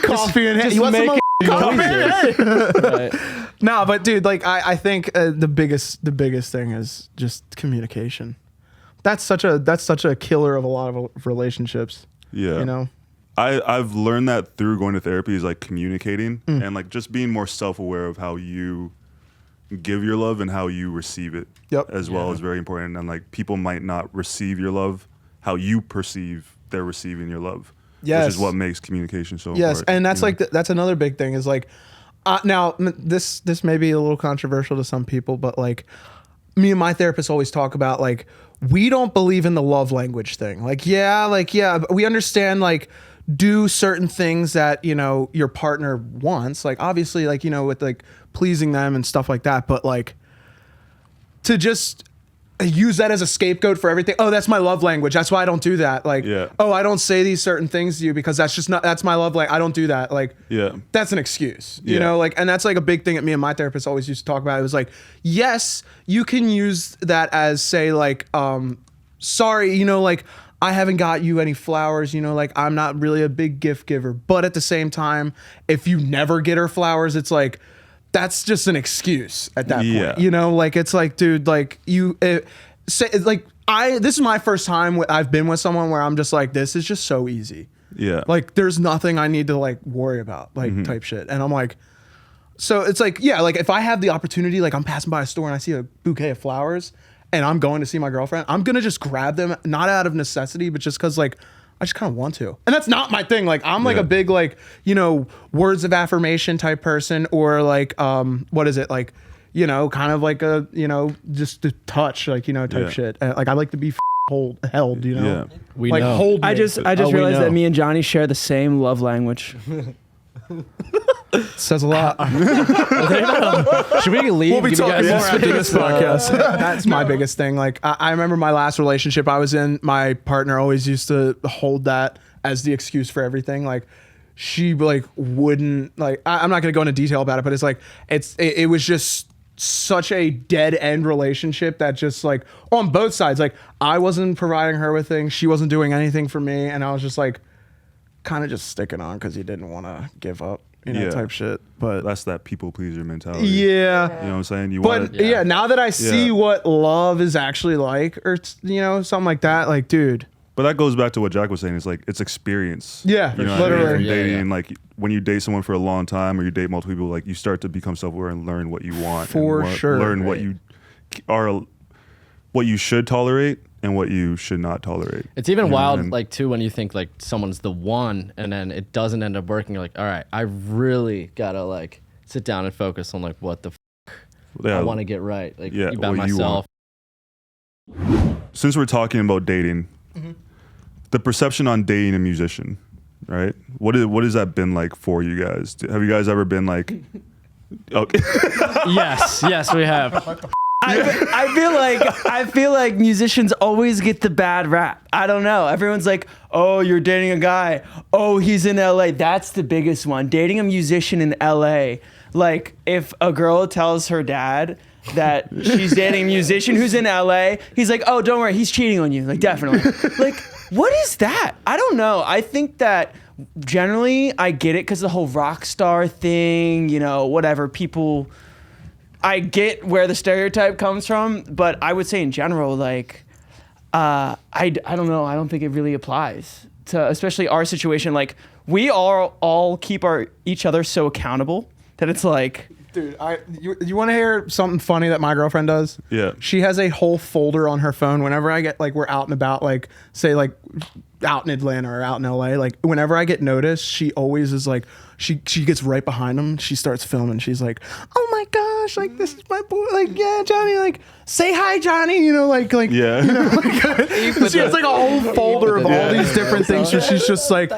Coffee and you want some more coffee? No, but dude, like I think the biggest thing is just communication. That's such a killer of a lot of relationships. Yeah. You know. I've learned that through going to therapy is like communicating and like just being more self-aware of how you give your love and how you receive it. Yep. As well is very important. And like people might not receive your love how you perceive they're receiving your love. Yes. Which is what makes communication so Yes, important. and that's you know? like that's another big thing is like now this may be a little controversial to some people, but like me and my therapist always talk about like we don't believe in the love language thing. Like yeah, but we understand like do certain things that you know your partner wants, like obviously like you know with like pleasing them and stuff like that, but like to just use that as a scapegoat for everything. Oh, that's my love language. That's why I don't do that. Like, oh, I don't say these certain things to you because that's my love language. I don't do that. Like, that's an excuse, you know, like, and that's like a big thing that me and my therapist always used to talk about. It was like, yes, you can use that as say like, sorry, you know, like I haven't got you any flowers, you know, like I'm not really a big gift giver, but at the same time, if you never get her flowers, it's like, that's just an excuse at that point, you know, like it's like, dude, like this is my first time I've been with someone where I'm just like, this is just so easy. Yeah. Like there's nothing I need to like worry about, like type shit. And I'm like, so it's like, yeah, like if I have the opportunity, like I'm passing by a store and I see a bouquet of flowers and I'm going to see my girlfriend, I'm going to just grab them, not out of necessity, but just cause like, I just kind of want to. And that's not my thing. Like I'm like a big like, you know, words of affirmation type person or like what is it? Like, you know, kind of like a, you know, just to touch like, you know, type shit. Like I like to be held, you know. Yeah. We like know. hold me. I just we realized know. that me and Johnny share the same love language. says a lot. Should we leave? We'll be Give you talking guys more some after this space? podcast. That's my biggest thing. Like I remember my last relationship I was in, my partner always used to hold that as the excuse for everything. Like she like wouldn't like I'm not gonna go into detail about it, but it's like it was just such a dead end relationship that just like on both sides, like I wasn't providing her with things, she wasn't doing anything for me, and I was just like kind of just sticking on because he didn't want to give up, you know, type shit. But that's that people pleaser mentality. yeah. You know what I'm saying? You But want yeah, now that I see what love is actually like, or you know, something like that, like, dude. But that goes back to what Jack was saying. It's like it's experience. Yeah, you know what I mean? literally. From Yeah, dating, like when you date someone for a long time, or you date multiple people, like you start to become self-aware and learn what you want. For and sure. learn what you are, what you should tolerate and what you should not tolerate. It's even You know, wild, and- like too, when you think like someone's the one, and then it doesn't end up working. You're like, all right, I really gotta like sit down and focus on like what the I want to get right, like about what you myself. want. Since we're talking about dating, the perception on dating a musician, right? What has that been like for you guys? Have you guys ever been like, okay, yes, we have. I feel like musicians always get the bad rap. I don't know. Everyone's like, oh, you're dating a guy. Oh, he's in LA. That's the biggest one. Dating a musician in LA. Like if a girl tells her dad that she's dating a musician who's in LA, he's like, oh, don't worry, he's cheating on you. Like definitely. Like, what is that? I don't know. I think that generally I get it because the whole rock star thing, you know, whatever, people, I get where the stereotype comes from, but I would say in general, like, I don't know. I don't think it really applies to, especially our situation. Like we all keep each other so accountable that it's like, Dude, you want to hear something funny that my girlfriend does? Yeah. She has a whole folder on her phone whenever I get, like, we're out and about, like, say, like, out in Atlanta or out in LA. Like, whenever I get noticed, she always is like, she gets right behind them. She starts filming. She's like, oh my God, gosh, like this is my boy, like yeah, Johnny, like say hi, Johnny, you know, like Yeah. you know, like, she has like a whole folder of all these different things. So she's just like,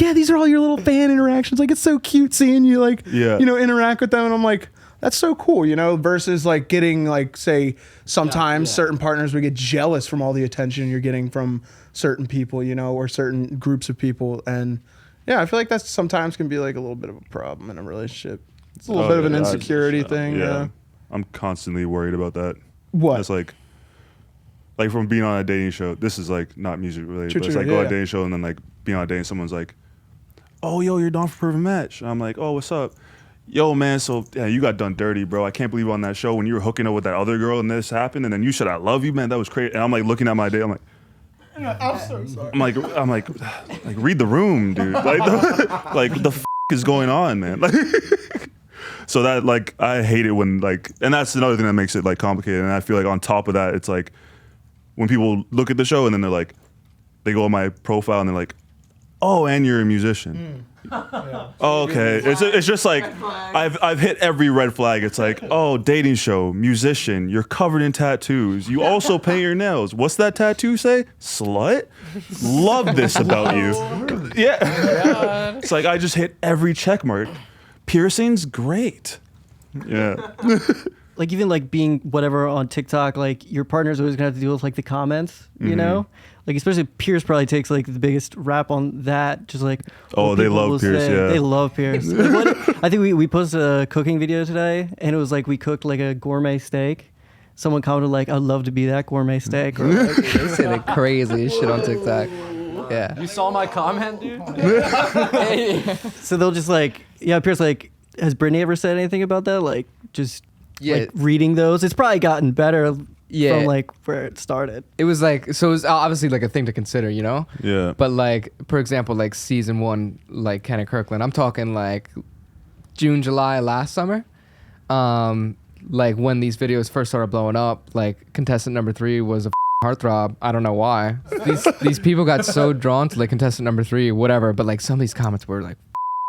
yeah, these are all your little fan interactions. Like it's so cute seeing you, like, Yeah. you know, interact with them. And I'm like, that's so cool, you know, versus like getting like, say, sometimes certain partners would get jealous from all the attention you're getting from certain people, you know, or certain groups of people. And yeah, I feel like that sometimes can be like a little bit of a problem in a relationship. It's a little bit of an insecurity thing. Yeah. I'm constantly worried about that. What? It's like from being on a dating show. This is like not music related, True, but it's true, like go on yeah. a dating show and then like being on a date and someone's like, "Oh, yo, you're Dom for Perfect Match." And I'm like, "Oh, what's up?" "Yo, man, so yeah, you got done dirty, bro. I can't believe on that show when you were hooking up with that other girl and this happened, and then you said I love you, man. That was crazy." And I'm like looking at my date. I'm like, I'm so sorry. I'm like, read the room, dude. Like the f- is going on, man. Like, so that like I hate it when like, and that's another thing that makes it like complicated. And I feel like on top of that, it's like when people look at the show and then they're like, they go on my profile and they're like, "Oh, and you're a musician." Oh, okay. It's just like I've hit every red flag. It's like, "Oh, dating show, musician, you're covered in tattoos. You also paint your nails. What's that tattoo say? Slut? Love this about you." Yeah. It's like I just hit every check mark. Piercings, great. Yeah. Like even like being whatever on TikTok, like your partner's always gonna have to deal with like the comments, you know? Like especially Pierce probably takes like the biggest rap on that. Just like Oh, what they people love will Pierce, say. yeah. They love Pierce. Like, I think we posted a cooking video today, and it was like we cooked like a gourmet steak. Someone commented like, "I'd love to be that gourmet steak." Or, like, They say the craziest shit on TikTok. Yeah. You saw my comment, dude? so they'll just like, yeah, Pierce like, has Brittany ever said anything about that? Like just like reading those, it's probably gotten better. Yeah. From like where it started. It was like, so it was obviously like a thing to consider, you know? Yeah. But like, for example, like season 1, like Kenny Kirkland, I'm talking like June, July last summer. Like when these videos first started blowing up, like contestant number 3 was a heartthrob. I don't know why. These people got so drawn to like contestant number 3, whatever. But like some of these comments were like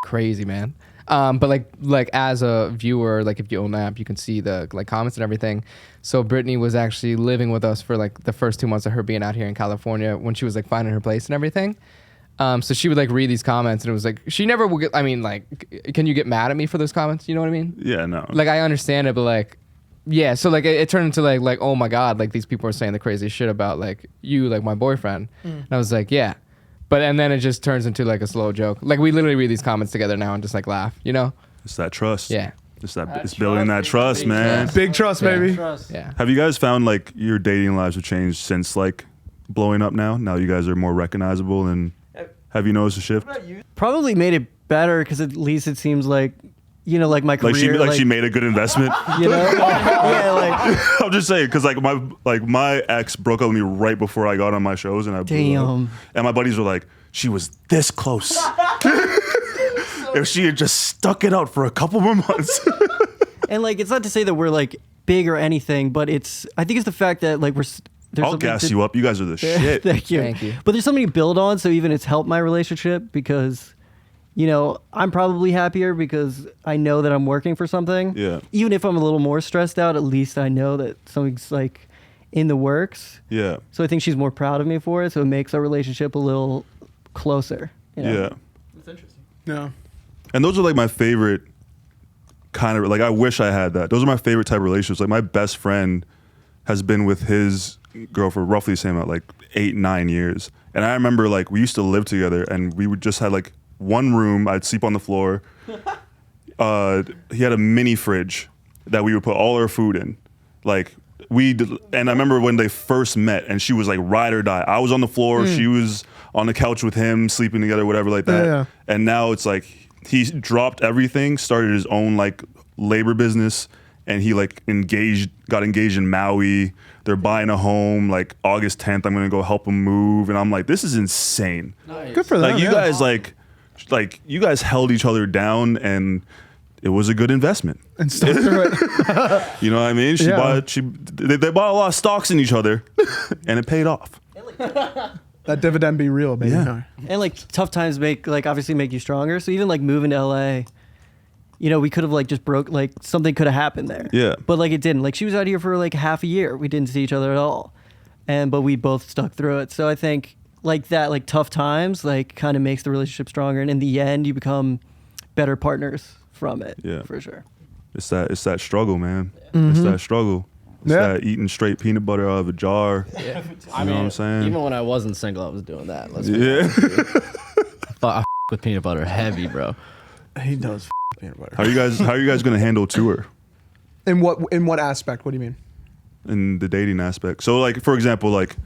crazy, man. But like as a viewer, like if you own the app, you can see the like comments and everything. So Brittany was actually living with us for like the first 2 months of her being out here in California when she was like finding her place and everything. So she would like read these comments and it was like, she never would get, I mean, like, can you get mad at me for those comments? You know what I mean? Yeah, no. Like I understand it, but like, yeah. So like it turned into like, oh my God, like these people are saying the craziest shit about like you, like my boyfriend. And I was like, yeah. But and then it just turns into like a slow joke. Like we literally read these comments together now and just like laugh, you know? It's that trust. Yeah. It's building that trust, man. Big trust, baby. Yeah. Have you guys found like your dating lives have changed since like blowing up now? Now you guys are more recognizable, and have you noticed a shift? Probably made it better because at least it seems like, you know, like my career. Like she made a good investment. You know? Yeah, like I'm just saying because like my ex broke up with me right before I got on my shows, and I blew up. Damn. And my buddies were like, she was this close. If she had just stuck it out for a couple more months. and like it's not to say that we're like big or anything, but I think it's the fact that like there's I'll something gas you up. You guys are the shit. Thank you. Thank you. But there's something to build on, so even it's helped my relationship because, you know, I'm probably happier because I know that I'm working for something. Yeah. Even if I'm a little more stressed out, at least I know that something's like in the works. Yeah. So I think she's more proud of me for it, so it makes our relationship a little closer. You know? Yeah. That's interesting. No. And those are like my favorite kind of, like I wish I had that. Those are my favorite type of relationships. Like my best friend has been with his girl for roughly the same amount, like 8-9 years. And I remember like we used to live together and we would just had like one room. I'd sleep on the floor. He had a mini fridge that we would put all our food in. Like and I remember when they first met and she was like ride or die. I was on the floor. She was on the couch with him, sleeping together, whatever like that. Yeah. And now it's like, he dropped everything, started his own like labor business, and he like got engaged in Maui. They're buying a home like August 10th. I'm gonna go help him move, and I'm like, this is insane. Nice. Good for them. Like you yeah. guys like you guys held each other down, and it was a good investment. And stuck through it. You know what I mean? They bought a lot of stocks in each other, and it paid off. That dividend be real, baby. Yeah. And like tough times obviously make you stronger. So even like moving to LA, we could have like just broke, like something could have happened there. Yeah. But like it didn't. Like she was out here for like half a year. We didn't see each other at all. But we both stuck through it. So I think like that, like tough times, like kind of makes the relationship stronger. And in the end, you become better partners from it. Yeah. For sure. It's that struggle, man. It's that struggle. It's that eating straight peanut butter out of a jar. Yeah. You know what I'm saying? Even when I wasn't single, I was doing that. Yeah. I with peanut butter heavy, bro. He does peanut butter. How are you guys gonna handle tour In what aspect? What do you mean? in the dating aspect? So like, for example, like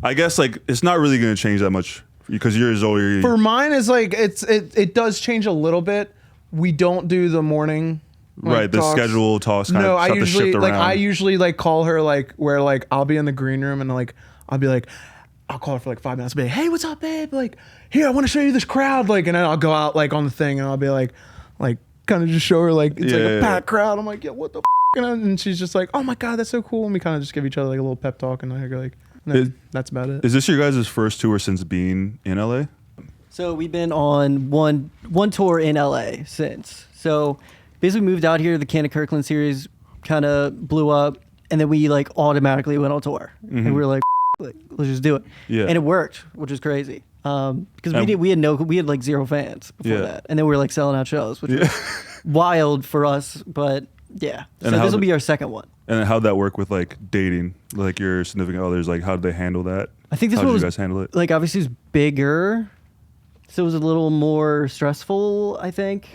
I guess like it's not really gonna change that much because you're as older. For mine is like it does change a little bit. We don't do the morning. Like, right, the talks. schedule talks kind No, of I have to usually shift like around. I usually like call her like where like I'll be in the green room and like I'll be like I'll call her for like 5 minutes. I'll be like, hey, what's up, babe? Like, here, I want to show you this crowd. Like, and then I'll go out like on the thing and I'll be like kind of just show her like it's like a packed crowd. I'm like, yeah, what the and she's just like, oh my god, that's so cool. And we kind of just give each other like a little pep talk and I go like, no, that's about it. Is this your guys' first tour since being in LA? So we've been on one tour in LA since. So basically moved out here. The Canada Kirkland series kind of blew up, and then we like automatically went on tour, and we were like, let's just do it. Yeah. And it worked, which is crazy. Because we had like 0 fans before that, and then we were like selling out shows, which was wild for us. But yeah, And so how this will the- be our second one. And how'd that work with like dating, like your significant others? Like, how did they handle that? I think this how one did was you guys handle it? like obviously it's bigger, so it was a little more stressful. I think.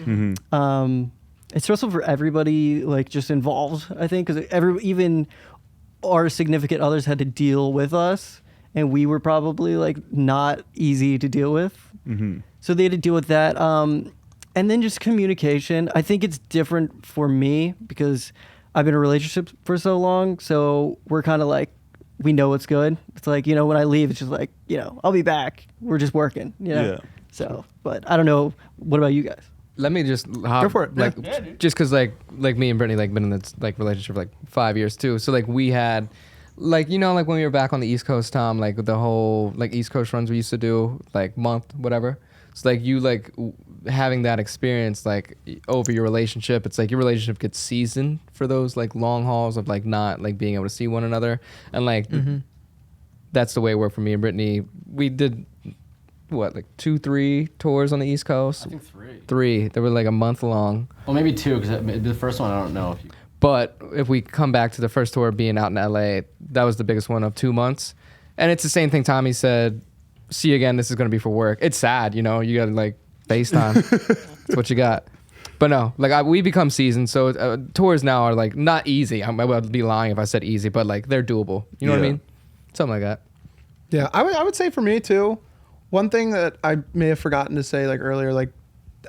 It's stressful for everybody, like just involved. I think because even our significant others had to deal with us, and we were probably like not easy to deal with. So they had to deal with that, and then just communication. I think it's different for me because I've been in a relationship for so long. So we're kind of like we know what's good. It's like when I leave, it's just like I'll be back. We're just working. Yeah. So, but I don't know. What about you guys? Let me just hop, Go for it. like just because like me and Brittany like been in this like relationship for like 5 years too. So like we had like like when we were back on the East Coast, Tom, like the whole like East Coast runs we used to do like month whatever. So like you like having that experience like over your relationship, it's like your relationship gets seasoned for those like long hauls of like not like being able to see one another, and like that's the way it worked for me and Brittany. We did what, like 2-3 tours on the East Coast? I think 3. 3. They were like a month long. Well, maybe 2 because the first one I don't know if you. But if we come back to the first tour being out in LA, that was the biggest one of 2 months. And it's the same thing Tommy said, see you again, this is going to be for work. It's sad, you got to like FaceTime. That's what you got. But no, like we become seasoned, so tours now are like not easy. I would be lying if I said easy, but like they're doable. You know what I mean? Something like that. Yeah, I would say for me too, one thing that I may have forgotten to say like earlier, like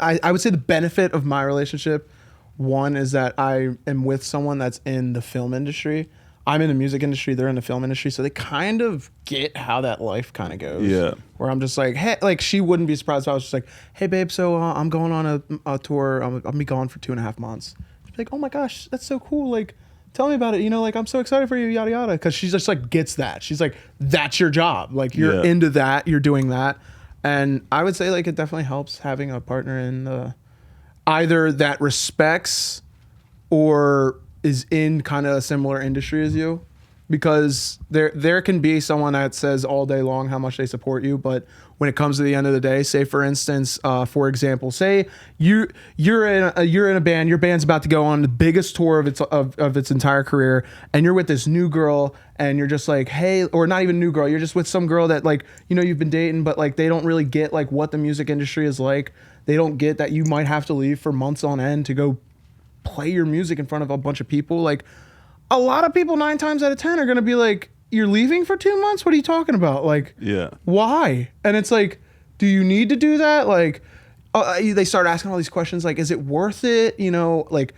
I would say the benefit of my relationship, one is that I am with someone that's in the film industry. I'm in the music industry, they're in the film industry, so they kind of get how that life kind of goes. Yeah. Where I'm just like, hey, like she wouldn't be surprised if I was just like, hey babe, so I'm going on a tour, I'll be gone for 2.5 months. She'd be like, oh my gosh, that's so cool, like tell me about it, like I'm so excited for you, yada yada, because she just like gets that. She's like, that's your job, like you're into that, you're doing that. And I would say like it definitely helps having a partner in either that respects or is in kind of a similar industry as you, because there can be someone that says all day long how much they support you, but when it comes to the end of the day, say for instance, for example, say you're in a band, your band's about to go on the biggest tour of its entire career, and you're with this new girl, and you're just like, hey, or not even new girl, you're just with some girl that like you've been dating, but like they don't really get like what the music industry is like. They don't get that you might have to leave for months on end to go play your music in front of a bunch of people. Like a lot of people 9 times out of 10 are going to be like, you're leaving for 2 months? What are you talking about? Like, why? And it's like, do you need to do that? Like, they start asking all these questions. Like, is it worth it? Like,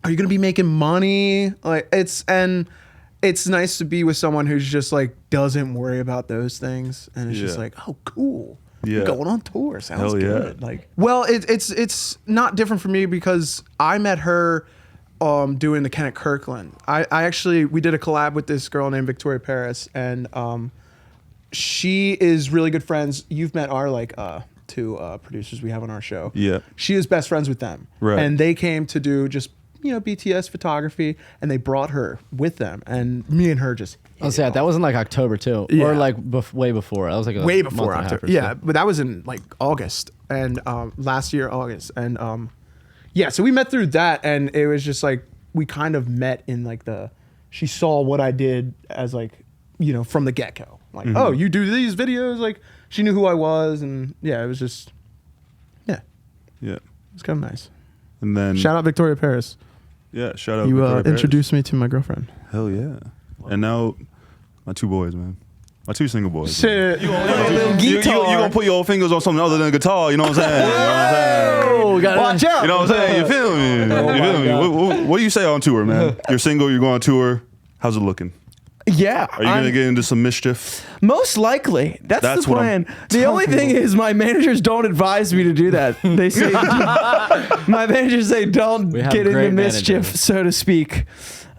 are you going to be making money? Like it's nice to be with someone who's just like, doesn't worry about those things. And it's just like, oh, cool. Yeah. Going on tour sounds Hell yeah. good. Like, well, it's not different for me because I met her doing the Kenneth Kirkland. I actually, we did a collab with this girl named Victoria Paris, and she is really good friends. You've met our two producers we have on our show. Yeah. She is best friends with them. Right. And they came to do just, BTS photography, and they brought her with them. And me and her just I'll say that wasn't like October too, Yeah. or like way before. That was like a way before month and a half October. or so. Yeah, but that was in like August and last year August, and so we met through that, and it was just like we kind of met in like she saw what I did as like from the get go, like oh, you do these videos, like she knew who I was, and yeah, it was just Yeah. it's kind of nice. And then Shout out Victoria Paris. Yeah, shout out. You Victoria Paris. introduced me to my girlfriend. Hell yeah. And now my two boys, man. My two single boys. Shit. You gonna put your fingers on something other than a guitar, you know what I'm saying? Watch out. You know what I'm saying? You feel me? You feel me? What do you say on tour, man? You're single, you're going on tour. How's it looking? Yeah. Are you gonna get into some mischief? Most likely. That's the what I'm plan. The only thing is my managers don't advise me to do that. They say my managers say don't We have get into great mischief, managers. so to speak.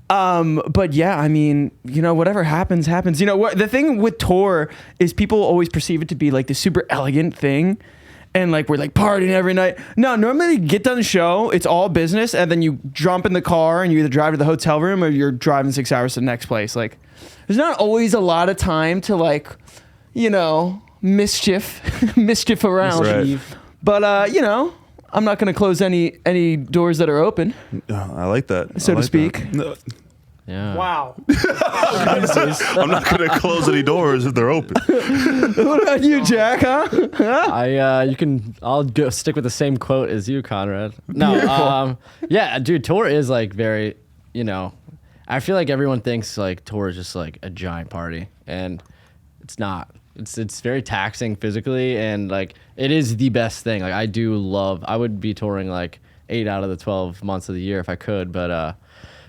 But yeah, I mean, whatever happens, happens. The thing with tour is people always perceive it to be like the super elegant thing. And like we're like partying every night. No, normally you get done the show, it's all business, and then you jump in the car and you either drive to the hotel room or you're driving 6 hours to the next place. Like there's not always a lot of time to like, mischief around. Right. But I'm not gonna close any doors that are open. I like that. So I to like speak. that. No, Yeah. Wow. I'm not gonna close any doors if they're open. What about you, Jack? Huh? I'll go stick with the same quote as you, Conrad. No, yeah, dude, tour is like very, I feel like everyone thinks like tour is just like a giant party, and it's not. It's very taxing physically, and like it is the best thing. Like I would be touring like 8 out of the 12 months of the year if I could, but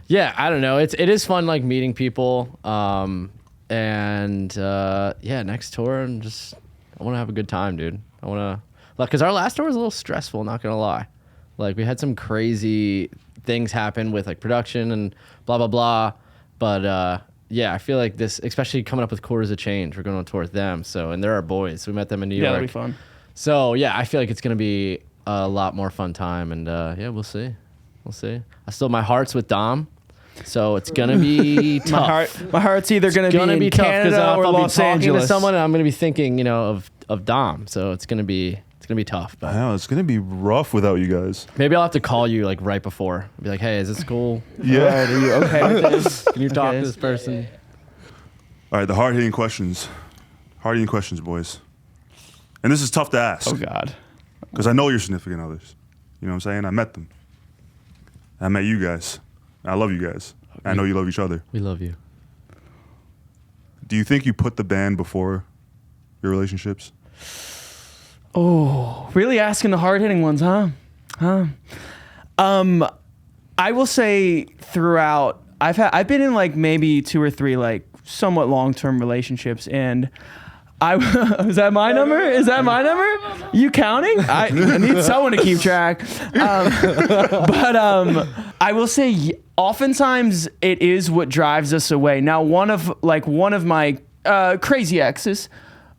yeah, I don't know. It is fun like meeting people. Next tour I want to have a good time, dude. I want to because our last tour was a little stressful, not going to lie. Like we had some crazy things happen with like production and blah blah blah, but yeah, I feel like this, especially coming up with Quarters of Change, we're going on tour with them. So, and they're our boys. We met them in New York. Yeah, that'll be fun. So yeah, I feel like it's going to be a lot more fun time, and yeah, we'll see. My heart's with Dom, so it's gonna be tough. My heart's either gonna be in Canada or I'll Los be talking Angeles. to someone, and I'm gonna be thinking, of Dom. So it's gonna be tough. I But know it's gonna be rough without you guys. maybe I'll have to call you like right before. Be like, hey, is this cool? Yeah. Alright, are you okay with this? Can you talk Okay. to this person? All right, the hard-hitting questions. Hard-hitting questions, boys. And this is tough to ask Oh God. because I know your significant others. You know what I'm saying? I met them. I met you guys. I love you guys. I know you love each other. We love you. Do you think you put the band before your relationships? Oh, really asking the hard-hitting ones, huh? I will say throughout, I've been in like maybe 2 or 3 like somewhat long-term relationships, and is that my number? Is that my number? You counting? I need someone to keep track. But I will say, oftentimes it is what drives us away. Now, one of my crazy exes.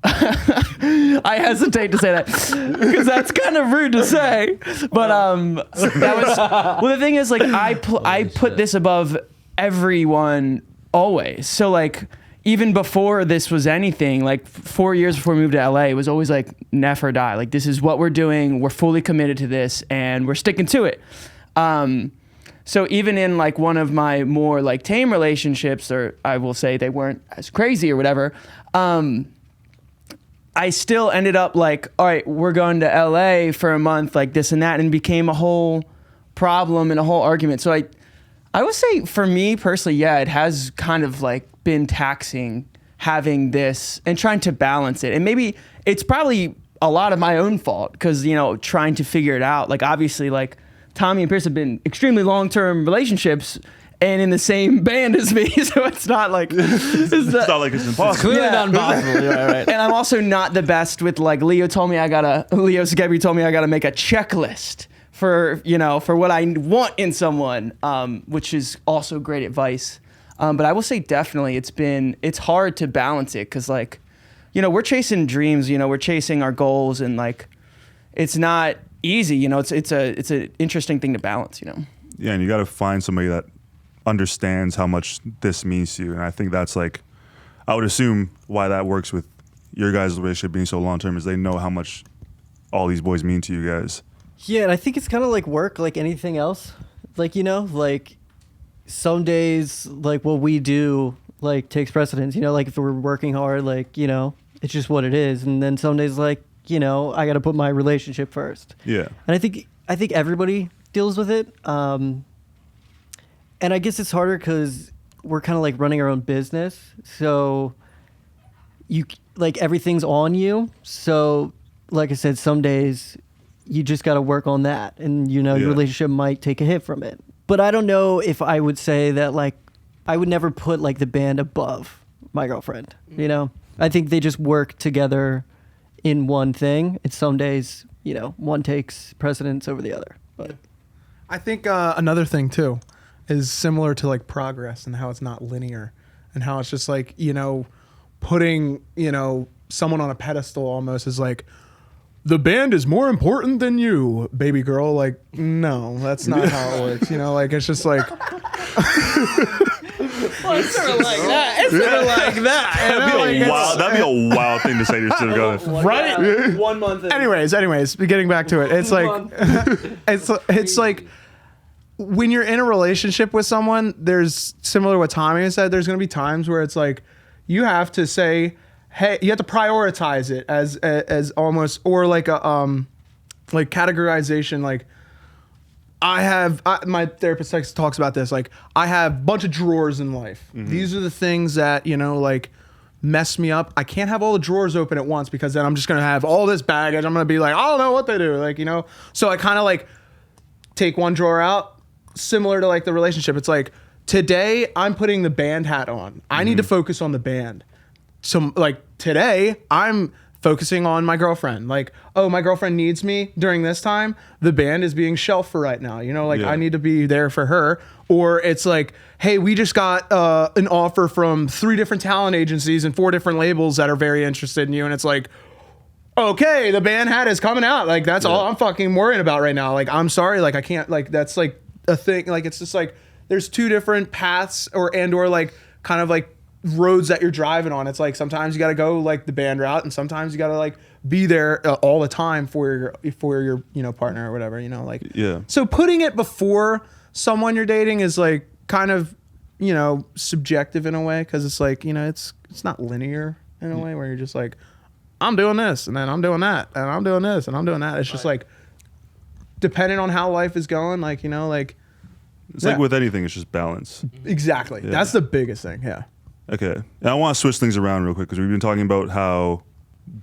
I hesitate to say that because that's kind of rude to say, but that was well. The thing is, like, I put this above everyone always. So like, even before this was anything, like 4 years before we moved to LA, it was always like NEF or die. Like, this is what we're doing. We're fully committed to this, and we're sticking to it. So even in like one of my more like tame relationships, or I will say they weren't as crazy or whatever. I still ended up like, all right, we're going to LA for a month, like this and that, and it became a whole problem and a whole argument. So I would say for me personally, yeah, it has kind of like been taxing having this and trying to balance it. And maybe it's probably a lot of my own fault because, trying to figure it out. Like, obviously, like Tommy and Pierce have been extremely long-term relationships and in the same band as me, so it's not like It's not like it's impossible. Clearly Yeah. not impossible. Right. And I'm also not the best with like Leo Scabri told me I gotta make a checklist for what I want in someone, which is also great advice. But I will say definitely it's hard to balance it because like, we're chasing dreams, we're chasing our goals, and like, it's not easy. You know, it's an interesting thing to balance. You know. Yeah, and you got to find somebody that understands how much this means to you, and I think that's like, I would assume why that works with your guys' relationship being so long term is they know how much all these boys mean to you guys. Yeah, and I think it's kind of like work, like anything else. Like, you know, like some days, like what we do, like takes precedence. You know, like if we're working hard, like, you know, it's just what it is. And then some days, like, you know, I got to put my relationship first. Yeah. And I think everybody deals with it. And I guess it's harder because we're kind of like running our own business. So you like everything's on you. So like I said, some days you just got to work on that, and you know your relationship might take a hit from it. But I don't know if I would say that like I would never put like the band above my girlfriend. You know, I think they just work together in one thing. And some days, you know, one takes precedence over the other. But I think another thing too is similar to like progress and how it's not linear, and how it's just like, you know, putting, you know, someone on a pedestal almost is like, the band is more important than you, baby girl. Like, no, that's not how it works. You know, like, it's just like, Well, it's sort of like that. It's sort of like that. That'd be a wild thing to say to your sister, guys. right? 1 month in. Anyways, getting back to it, it's like, it's like when you're in a relationship with someone, there's similar to what Tommy has said. There's going to be times where it's like you have to say, hey, you have to prioritize it as almost, or like a like categorization. Like my therapist talks about this. Like I have a bunch of drawers in life. Mm-hmm. These are the things that, you know, like mess me up. I can't have all the drawers open at once because then I'm just gonna have all this baggage. I'm gonna be like, I don't know what they do. Like, you know, so I kind of like take one drawer out. Similar to like the relationship, it's like today I'm putting the band hat on. I need to focus on the band. So like today I'm focusing on my girlfriend. Like, oh, my girlfriend needs me during this time. The band is being shelved for right now. You know, like I need to be there for her. Or it's like, hey, we just got an offer from 3 different talent agencies and 4 different labels that are very interested in you. And it's like, okay, the band hat is coming out. Like that's all I'm fucking worrying about right now. Like, I'm sorry. Like I can't, like, that's like a thing. Like, it's just like, there's 2 different paths or like kind of like roads that you're driving on. It's like sometimes you got to go like the band route, and sometimes you got to like be there all the time for your you know, partner or whatever, you know, like so putting it before someone you're dating is like kind of, you know, subjective in a way, because it's like, you know, it's not linear in a way where you're just like, I'm doing this and then I'm doing that and I'm doing this and I'm doing that. It's just like depending on how life is going, like, you know, like it's like with anything, it's just balance. Exactly. That's the biggest thing. Yeah. Okay. And I want to switch things around real quick because we've been talking about how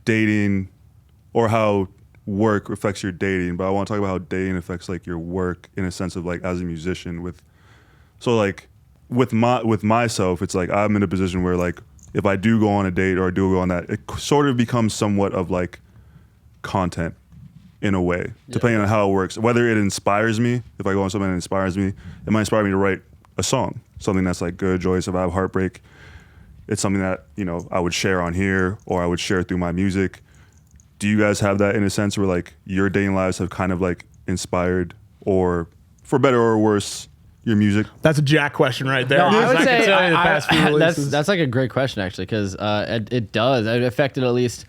dating or how work affects your dating, but I want to talk about how dating affects like your work in a sense of like as a musician with myself, it's like I'm in a position where like if I do go on a date or I do go on that, it sort of becomes somewhat of like content in a way, depending on how it works. Whether it inspires me, if I go on something that inspires me, it might inspire me to write a song, something that's like good, joyous. If I have heartbreak, it's something that, you know, I would share on here or I would share through my music. Do you guys have that in a sense where like your dating lives have kind of like inspired, or for better or worse, your music? That's a Jack question right there. No, I would say that's like a great question actually, because it does. It affected at least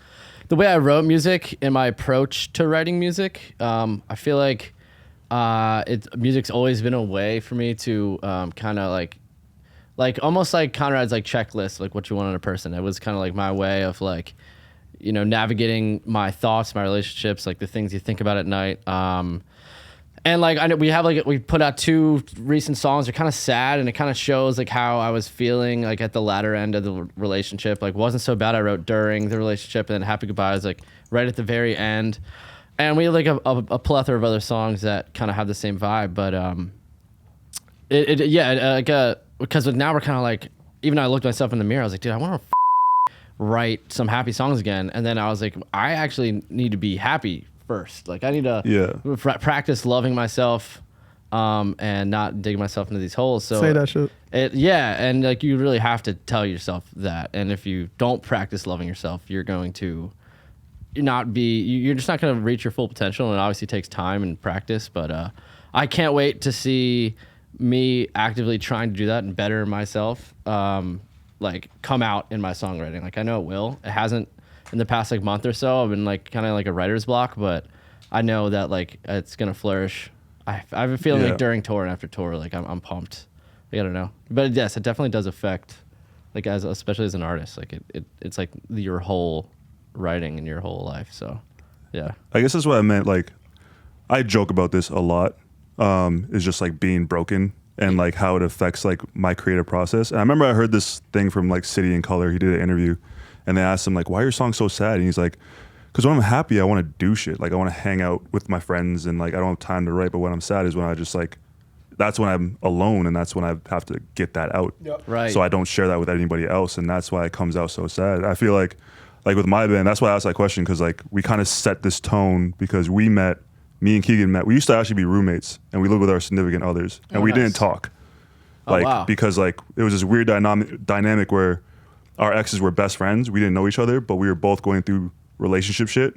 the way I wrote music and my approach to writing music. I feel like music's always been a way for me to kind of like almost like Conrad's like checklist, like what you want in a person. It was kind of like my way of like, you know, navigating my thoughts, my relationships, like the things you think about at night. And like I know we put out 2 recent songs. They're kind of sad, and it kind of shows like how I was feeling like at the latter end of the relationship. Like wasn't so bad. I wrote during the relationship, and then Happy Goodbye was like right at the very end. And we have like a plethora of other songs that kind of have the same vibe. But because now we're kind of like, even though I looked myself in the mirror, I was like, dude, I want to write some happy songs again. And then I was like, I actually need to be happy first. Like I need to practice loving myself and not digging myself into these holes. So say that shit. And like you really have to tell yourself that. And if you don't practice loving yourself, you're going to you're just not going to reach your full potential, and it obviously takes time and practice. But I can't wait to see me actively trying to do that and better myself. Like come out in my songwriting. Like I know it will. It hasn't in the past like month or so. I've been like kind of like a writer's block, but I know that like it's gonna flourish. I have a feeling like during tour and after tour, like I'm pumped. Like, I don't know, but yes, it definitely does affect, like especially as an artist, like it's like your whole writing and your whole life. So yeah, I guess that's what I meant. Like I joke about this a lot. Is just like being broken and like how it affects like my creative process. And I remember I heard this thing from like City and Color. He did an interview and they asked him like, why are your songs so sad? And he's like, because when I'm happy, I want to do shit. Like I want to hang out with my friends and like I don't have time to write. But when I'm sad is when I just like, that's when I'm alone and that's when I have to get that out. Yep. right. So I don't share that with anybody else. And that's why it comes out so sad. I feel like with my band, that's why I asked that question. Cause like we kind of set this tone because me and Keegan met. We used to actually be roommates, and we lived with our significant others, and we didn't talk, like because like it was this weird dynamic where our exes were best friends. We didn't know each other, but we were both going through relationship shit.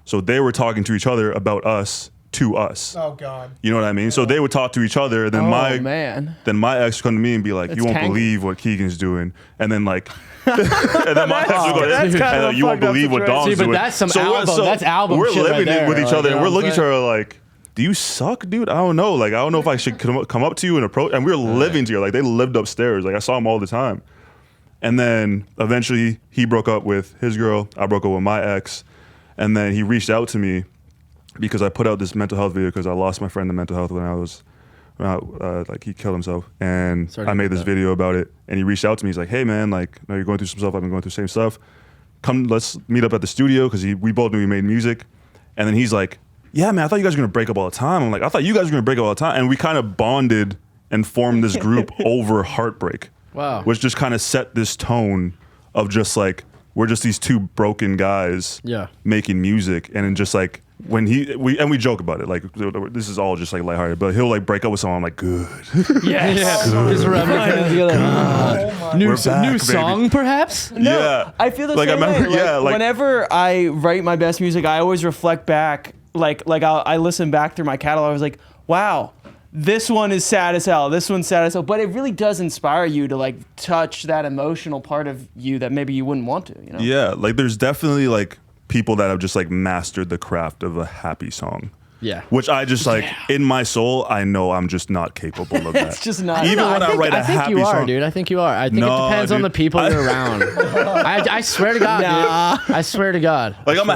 So they were talking to each other about us to us. Oh God. You know what I mean? So they would talk to each other, and then my ex would come to me and be like, "You won't believe what Keegan's doing," and then like. And then my ex would go, and you won't believe what Dom's doing. But that's some album. That's album. We're shit right living there. it with each other, and we're looking at each saying? other like, "Do you suck, dude? I don't know. Like, I don't know if I should come up to you and approach." And we were living together. Like, they lived upstairs. Like, I saw him all the time. And then eventually, he broke up with his girl. I broke up with my ex, and then he reached out to me because I put out this mental health video because I lost my friend to mental health when I was. Like he killed himself, and I made this video about it, and he reached out to me. He's like, "Hey man, like, no, you're going through some stuff. I've been going through the same stuff. Come, let's meet up at the studio," because we both knew we made music. And then he's like, "Yeah man, I thought you guys were gonna break up all the time." I'm like, "I thought you guys were gonna break up all the time," and we kind of bonded and formed this group over heartbreak. Wow. Which just kind of set this tone of just like we're just these two broken guys making music, and then just like. When we joke about it, like this is all just like lighthearted, but he'll like break up with someone. I'm like, good. Yes. Just rubbing New song, perhaps? No, yeah. I feel the like, same I remember, way. yeah, like whenever I write my best music, I always reflect back. I listen back through my catalog. I was like, wow, this one is sad as hell. This one's sad as hell. But it really does inspire you to like touch that emotional part of you that maybe you wouldn't want to. You know? Yeah, like there's definitely like people that have just like mastered the craft of a happy song. Yeah. Which I just like in my soul, I know I'm just not capable of that. It's just not. Even when I write a happy you are, song, dude. I think you are. I think it depends on the people you're around. I swear to God, dude. I swear to God. Like I'm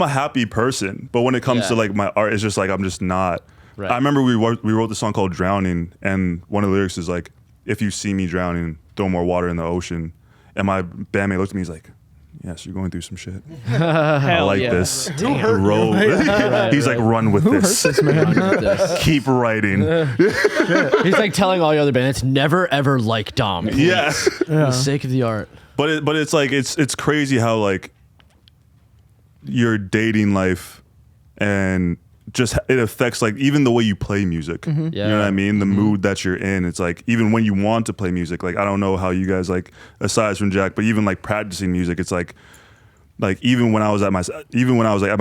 a happy person, but when it comes to like my art, it's just like I'm just not. Right. I remember we wrote this song called "Drowning," and one of the lyrics is like, "If you see me drowning, throw more water in the ocean." And my bandmate looked at me, he's like, "Yes, you're going through some shit. I like this. Roll." He's like, "Run with this. Keep writing." He's like telling all your other bands, never ever like Dom. Please, Yeah. for the sake of the art. But it's like it's crazy how like your dating life and just it affects like even the way you play music. Yeah. You know what I mean? The mood that you're in. It's like even when you want to play music, like I don't know how you guys like aside from Jack, but even like practicing music, it's like even when I was at my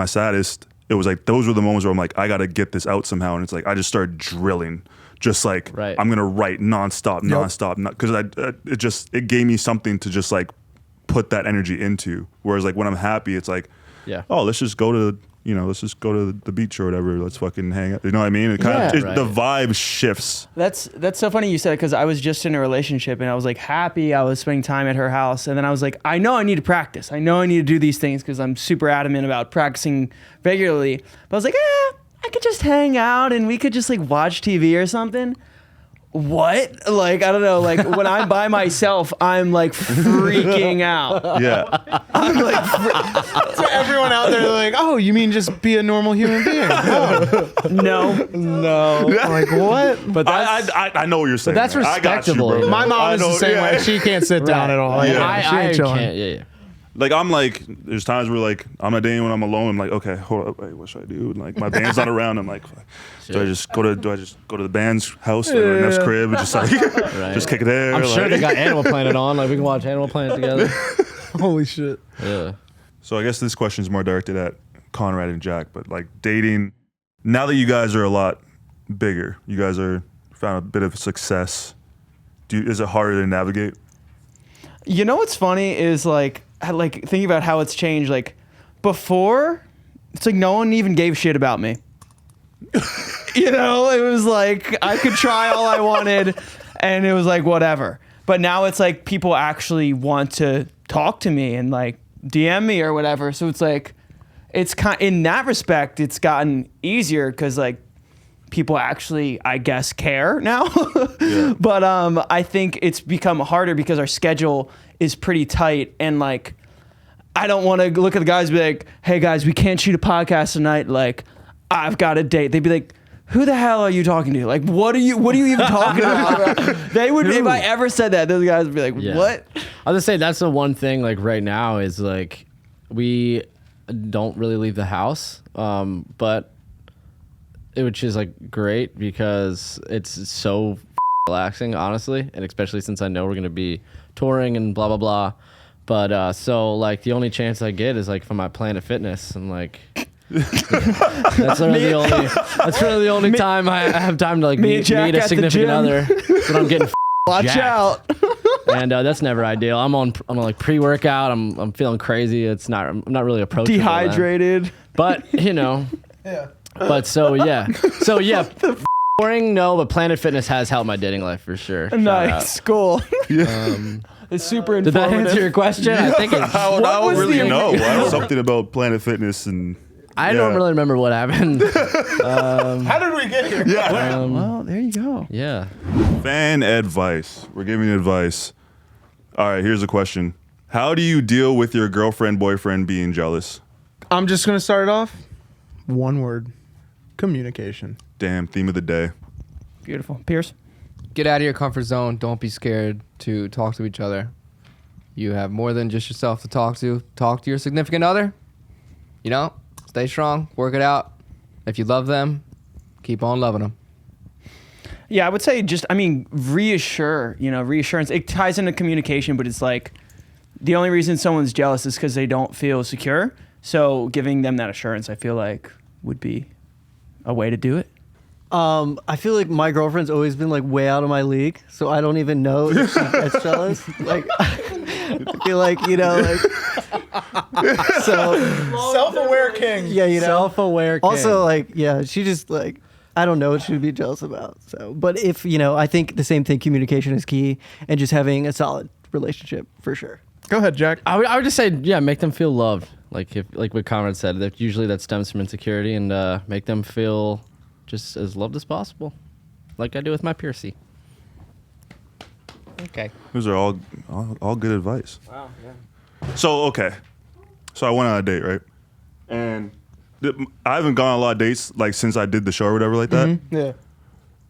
saddest, it was like those were the moments where I'm like I got to get this out somehow, and it's like I just started drilling. Just like I'm gonna write nonstop, because it gave me something to just like put that energy into. Whereas like when I'm happy, it's like, oh, let's just go to the beach or whatever. Let's fucking hang out. You know what I mean? It kind of the vibe shifts. That's so funny you said it because I was just in a relationship and I was like happy. I was spending time at her house, and then I was like, I know I need to practice. I know I need to do these things because I'm super adamant about practicing regularly. But I was like, I could just hang out and we could just like watch TV or something. What? Like, I don't know. Like when I'm by myself, I'm like freaking out. Yeah. I'm like, to everyone out there, they're like, "Oh, you mean just be a normal human being?" No. I'm like, what? But that's, I know what you're saying. that's man. I got you, respectable, bro. yeah. My mom is the same way. She can't sit down at all. Like, she I ain't chilling. can't. Yeah. Like I'm like, there's times where like I'm not dating when I'm alone. I'm like, okay, hold up, wait, what should I do? And like my band's not around. I'm like, do I just go to the band's house or Neff's crib and just like just kick it there? I'm sure like, they got Animal Planet on. Like we can watch Animal Planet together. Holy shit. Yeah. So I guess this question is more directed at Conrad and Jack, but like dating, now that you guys are a lot bigger, you guys are found a bit of success. Is it harder to navigate? You know what's funny is like thinking about how it's changed. Like before, it's like no one even gave a shit about me. You know, it was like I could try all I wanted, and it was like whatever. But now it's like people actually want to talk to me and like DM me or whatever. So it's like it's in that respect, it's gotten easier because like people actually, I guess, care now. Yeah. But I think it's become harder because our schedule is pretty tight, and like I don't want to look at the guys and be like, hey guys, we can't shoot a podcast tonight. Like I've got a date. They'd be like, who the hell are you talking to? Like, what are you even talking about? They would, if I ever said that, those guys would be like, what? I was gonna say that's the one thing like right now is like we don't really leave the house, but which is like great because it's so relaxing, honestly, and especially since I know we're gonna be touring and blah blah blah. But so like the only chance I get is like from my Planet Fitness, and like that's really the only time I have time to like meet a significant other. But I'm getting watch jacked. out. And that's never ideal. I'm on like pre-workout. I'm feeling crazy. I'm not really approachable. Dehydrated. But you know. Yeah. But so yeah. Boring, no, but Planet Fitness has helped my dating life for sure. Nice, cool. It's super informative. Did that answer your question? I think it. I don't really know. Something about Planet Fitness and. I don't really remember what happened. How did we get here? Yeah. Well, there you go. Yeah. Fan advice. We're giving advice. All right, here's a question. How do you deal with your girlfriend, boyfriend being jealous? I'm just going to start it off. One word. Communication. Damn, theme of the day. Beautiful. Pierce? Get out of your comfort zone. Don't be scared to talk to each other. You have more than just yourself to talk to. Talk to your significant other. You know, stay strong. Work it out. If you love them, keep on loving them. Yeah, I would say reassurance. It ties into communication, but it's like the only reason someone's jealous is because they don't feel secure. So giving them that assurance, I feel like, would be a way to do it. I feel like my girlfriend's always been like way out of my league, so I don't even know if she gets jealous. Like, I feel like, you know, like, so Self-aware king. yeah, you know. Self-aware king. Also, like, yeah, she just like, I don't know what she would be jealous about. So, but if, you know, I think the same thing, communication is key, and just having a solid relationship for sure. Go ahead, Jack. I would just say, yeah, make them feel loved. Like what Conrad said, that usually that stems from insecurity, and make them feel just as loved as possible, like I do with my Piercy. Okay. Those are all good advice. Wow. Yeah. So I went on a date, right? And I haven't gone on a lot of dates like since I did the show or whatever like that. Mm-hmm. Yeah.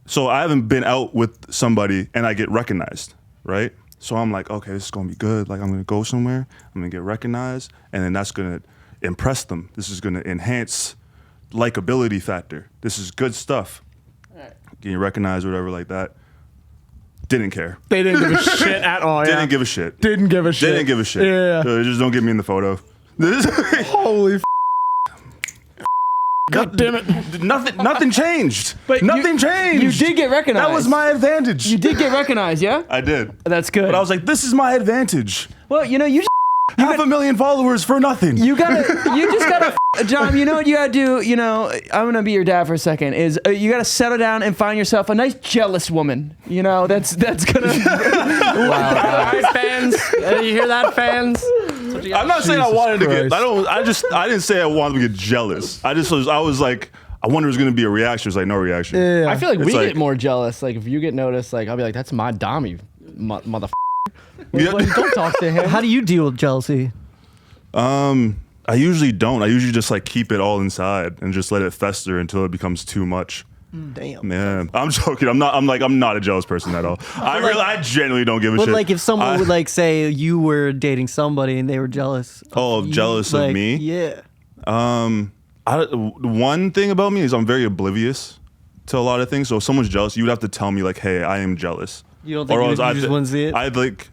So I haven't been out with somebody and I get recognized, right? So I'm like, okay, this is gonna be good. Like I'm gonna go somewhere, I'm gonna get recognized, and then that's gonna impress them. This is gonna enhance likability factor. This is good stuff. Right. Getting recognized, whatever like that. Didn't care. They didn't give a shit at all. Didn't give a shit. Didn't give a shit. Didn't give a shit. Yeah. So just don't get me in the photo. Holy God damn it. Nothing changed. But nothing changed. You did get recognized. That was my advantage. You did get recognized, yeah? I did. That's good. But I was like, this is my advantage. well, you know, you 500,000 followers for nothing. just gotta, John, you know what you gotta do? You know, I'm gonna be your dad for a second. Is you gotta settle down and find yourself a nice jealous woman. You know, that's gonna. All right, fans. You hear that, fans? I'm not saying I wanted to get. I didn't say I wanted to get jealous. I was like, I wonder there's gonna be a reaction. It's like no reaction. Yeah. I feel like It's we like- get more jealous. Like if you get noticed, like I'll be like, "That's my Dom, you motherfucker." Yeah. Like, don't talk to him. How do you deal with jealousy? I usually don't. I usually just like keep it all inside and just let it fester until it becomes too much. Damn. Yeah, I'm joking. I'm not a jealous person at all. I genuinely don't give a But shit. like, if someone would like say you were dating somebody and they were jealous. Of you, jealous of like, me? Yeah. One thing about me is I'm very oblivious to a lot of things. So if someone's jealous, you would have to tell me like, hey, I am jealous. You don't think you just wouldn't see it? I'd like,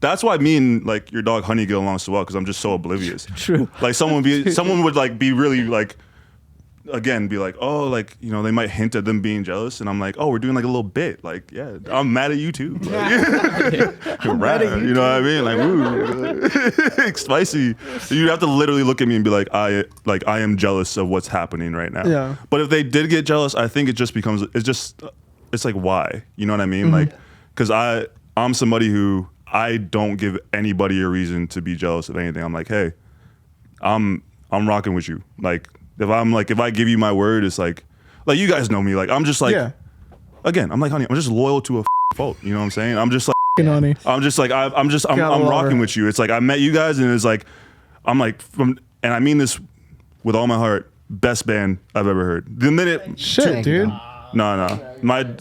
that's why me and like your dog Honey get along so well, because I'm just so oblivious. True. Like someone would like be really like, again, be like, oh, like, you know, they might hint at them being jealous, and I'm like, oh, we're doing like a little bit, like, yeah, I'm mad at you too. Like, you know what I mean? Like, ooh, spicy. You'd have to literally look at me and be like, I am jealous of what's happening right now. Yeah. But if they did get jealous, I think it's like, why? You know what I mean? Like, because I'm somebody who I don't give anybody a reason to be jealous of anything. I'm like, hey, I'm rocking with you. Like, if I give you my word, it's like you guys know me. Like, I'm just like, again, I'm like, honey, I'm just loyal to a fault. You know what I'm saying? I'm just like, honey. I'm just like, I'm rocking with you. It's like, I met you guys, and it's like, I'm like, and I mean this with all my heart, best band I've ever heard. The minute, Shit, dude. no,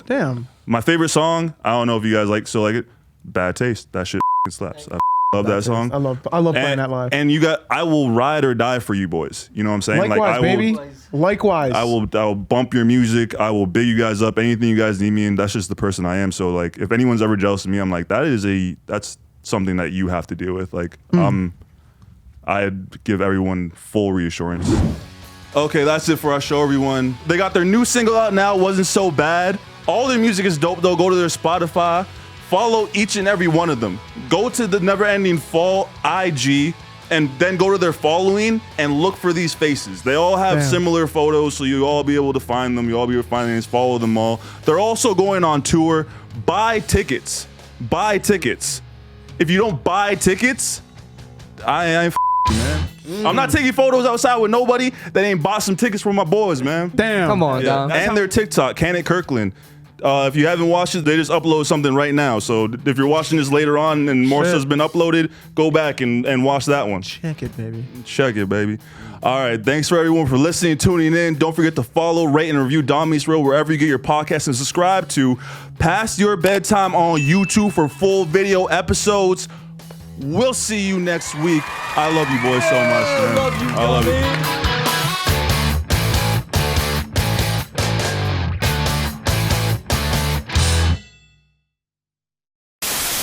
Damn. my favorite song, I don't know if you guys like it, Bad Taste. That shit slaps. I love that song. I love playing that live. And I will ride or die for you boys. You know what I'm saying? Likewise, baby. Likewise. I will bump your music. I will big you guys up. Anything you guys need me in. That's just the person I am. So like, if anyone's ever jealous of me, I'm like, that's something that you have to deal with. Like, I'd give everyone full reassurance. Okay, that's it for our show, everyone. They got their new single out now. Wasn't so bad. All their music is dope though. Go to their Spotify. Follow each and every one of them. Go to the Never Ending Fall IG and then go to their following and look for these faces. They all have similar photos, so you all be able to find them. You all be able to find them. Follow them all. They're also going on tour. Buy tickets. Buy tickets. If you don't buy tickets, I ain't man. I'm not taking photos outside with nobody that ain't bought some tickets for my boys, man. Damn. Come on, Yeah. Dom. And their TikTok, Canet Kirkland. If you haven't watched it, they just upload something right now. So if you're watching this later on and more stuff's been uploaded, go back and watch that one. Check it, baby. Check it, baby. All right. Thanks for everyone for listening, tuning in. Don't forget to follow, rate, and review Dom Meets Real wherever you get your podcasts, and subscribe to Past Your Bedtime on YouTube for full video episodes. We'll see you next week. I love you boys so much, man. I love you.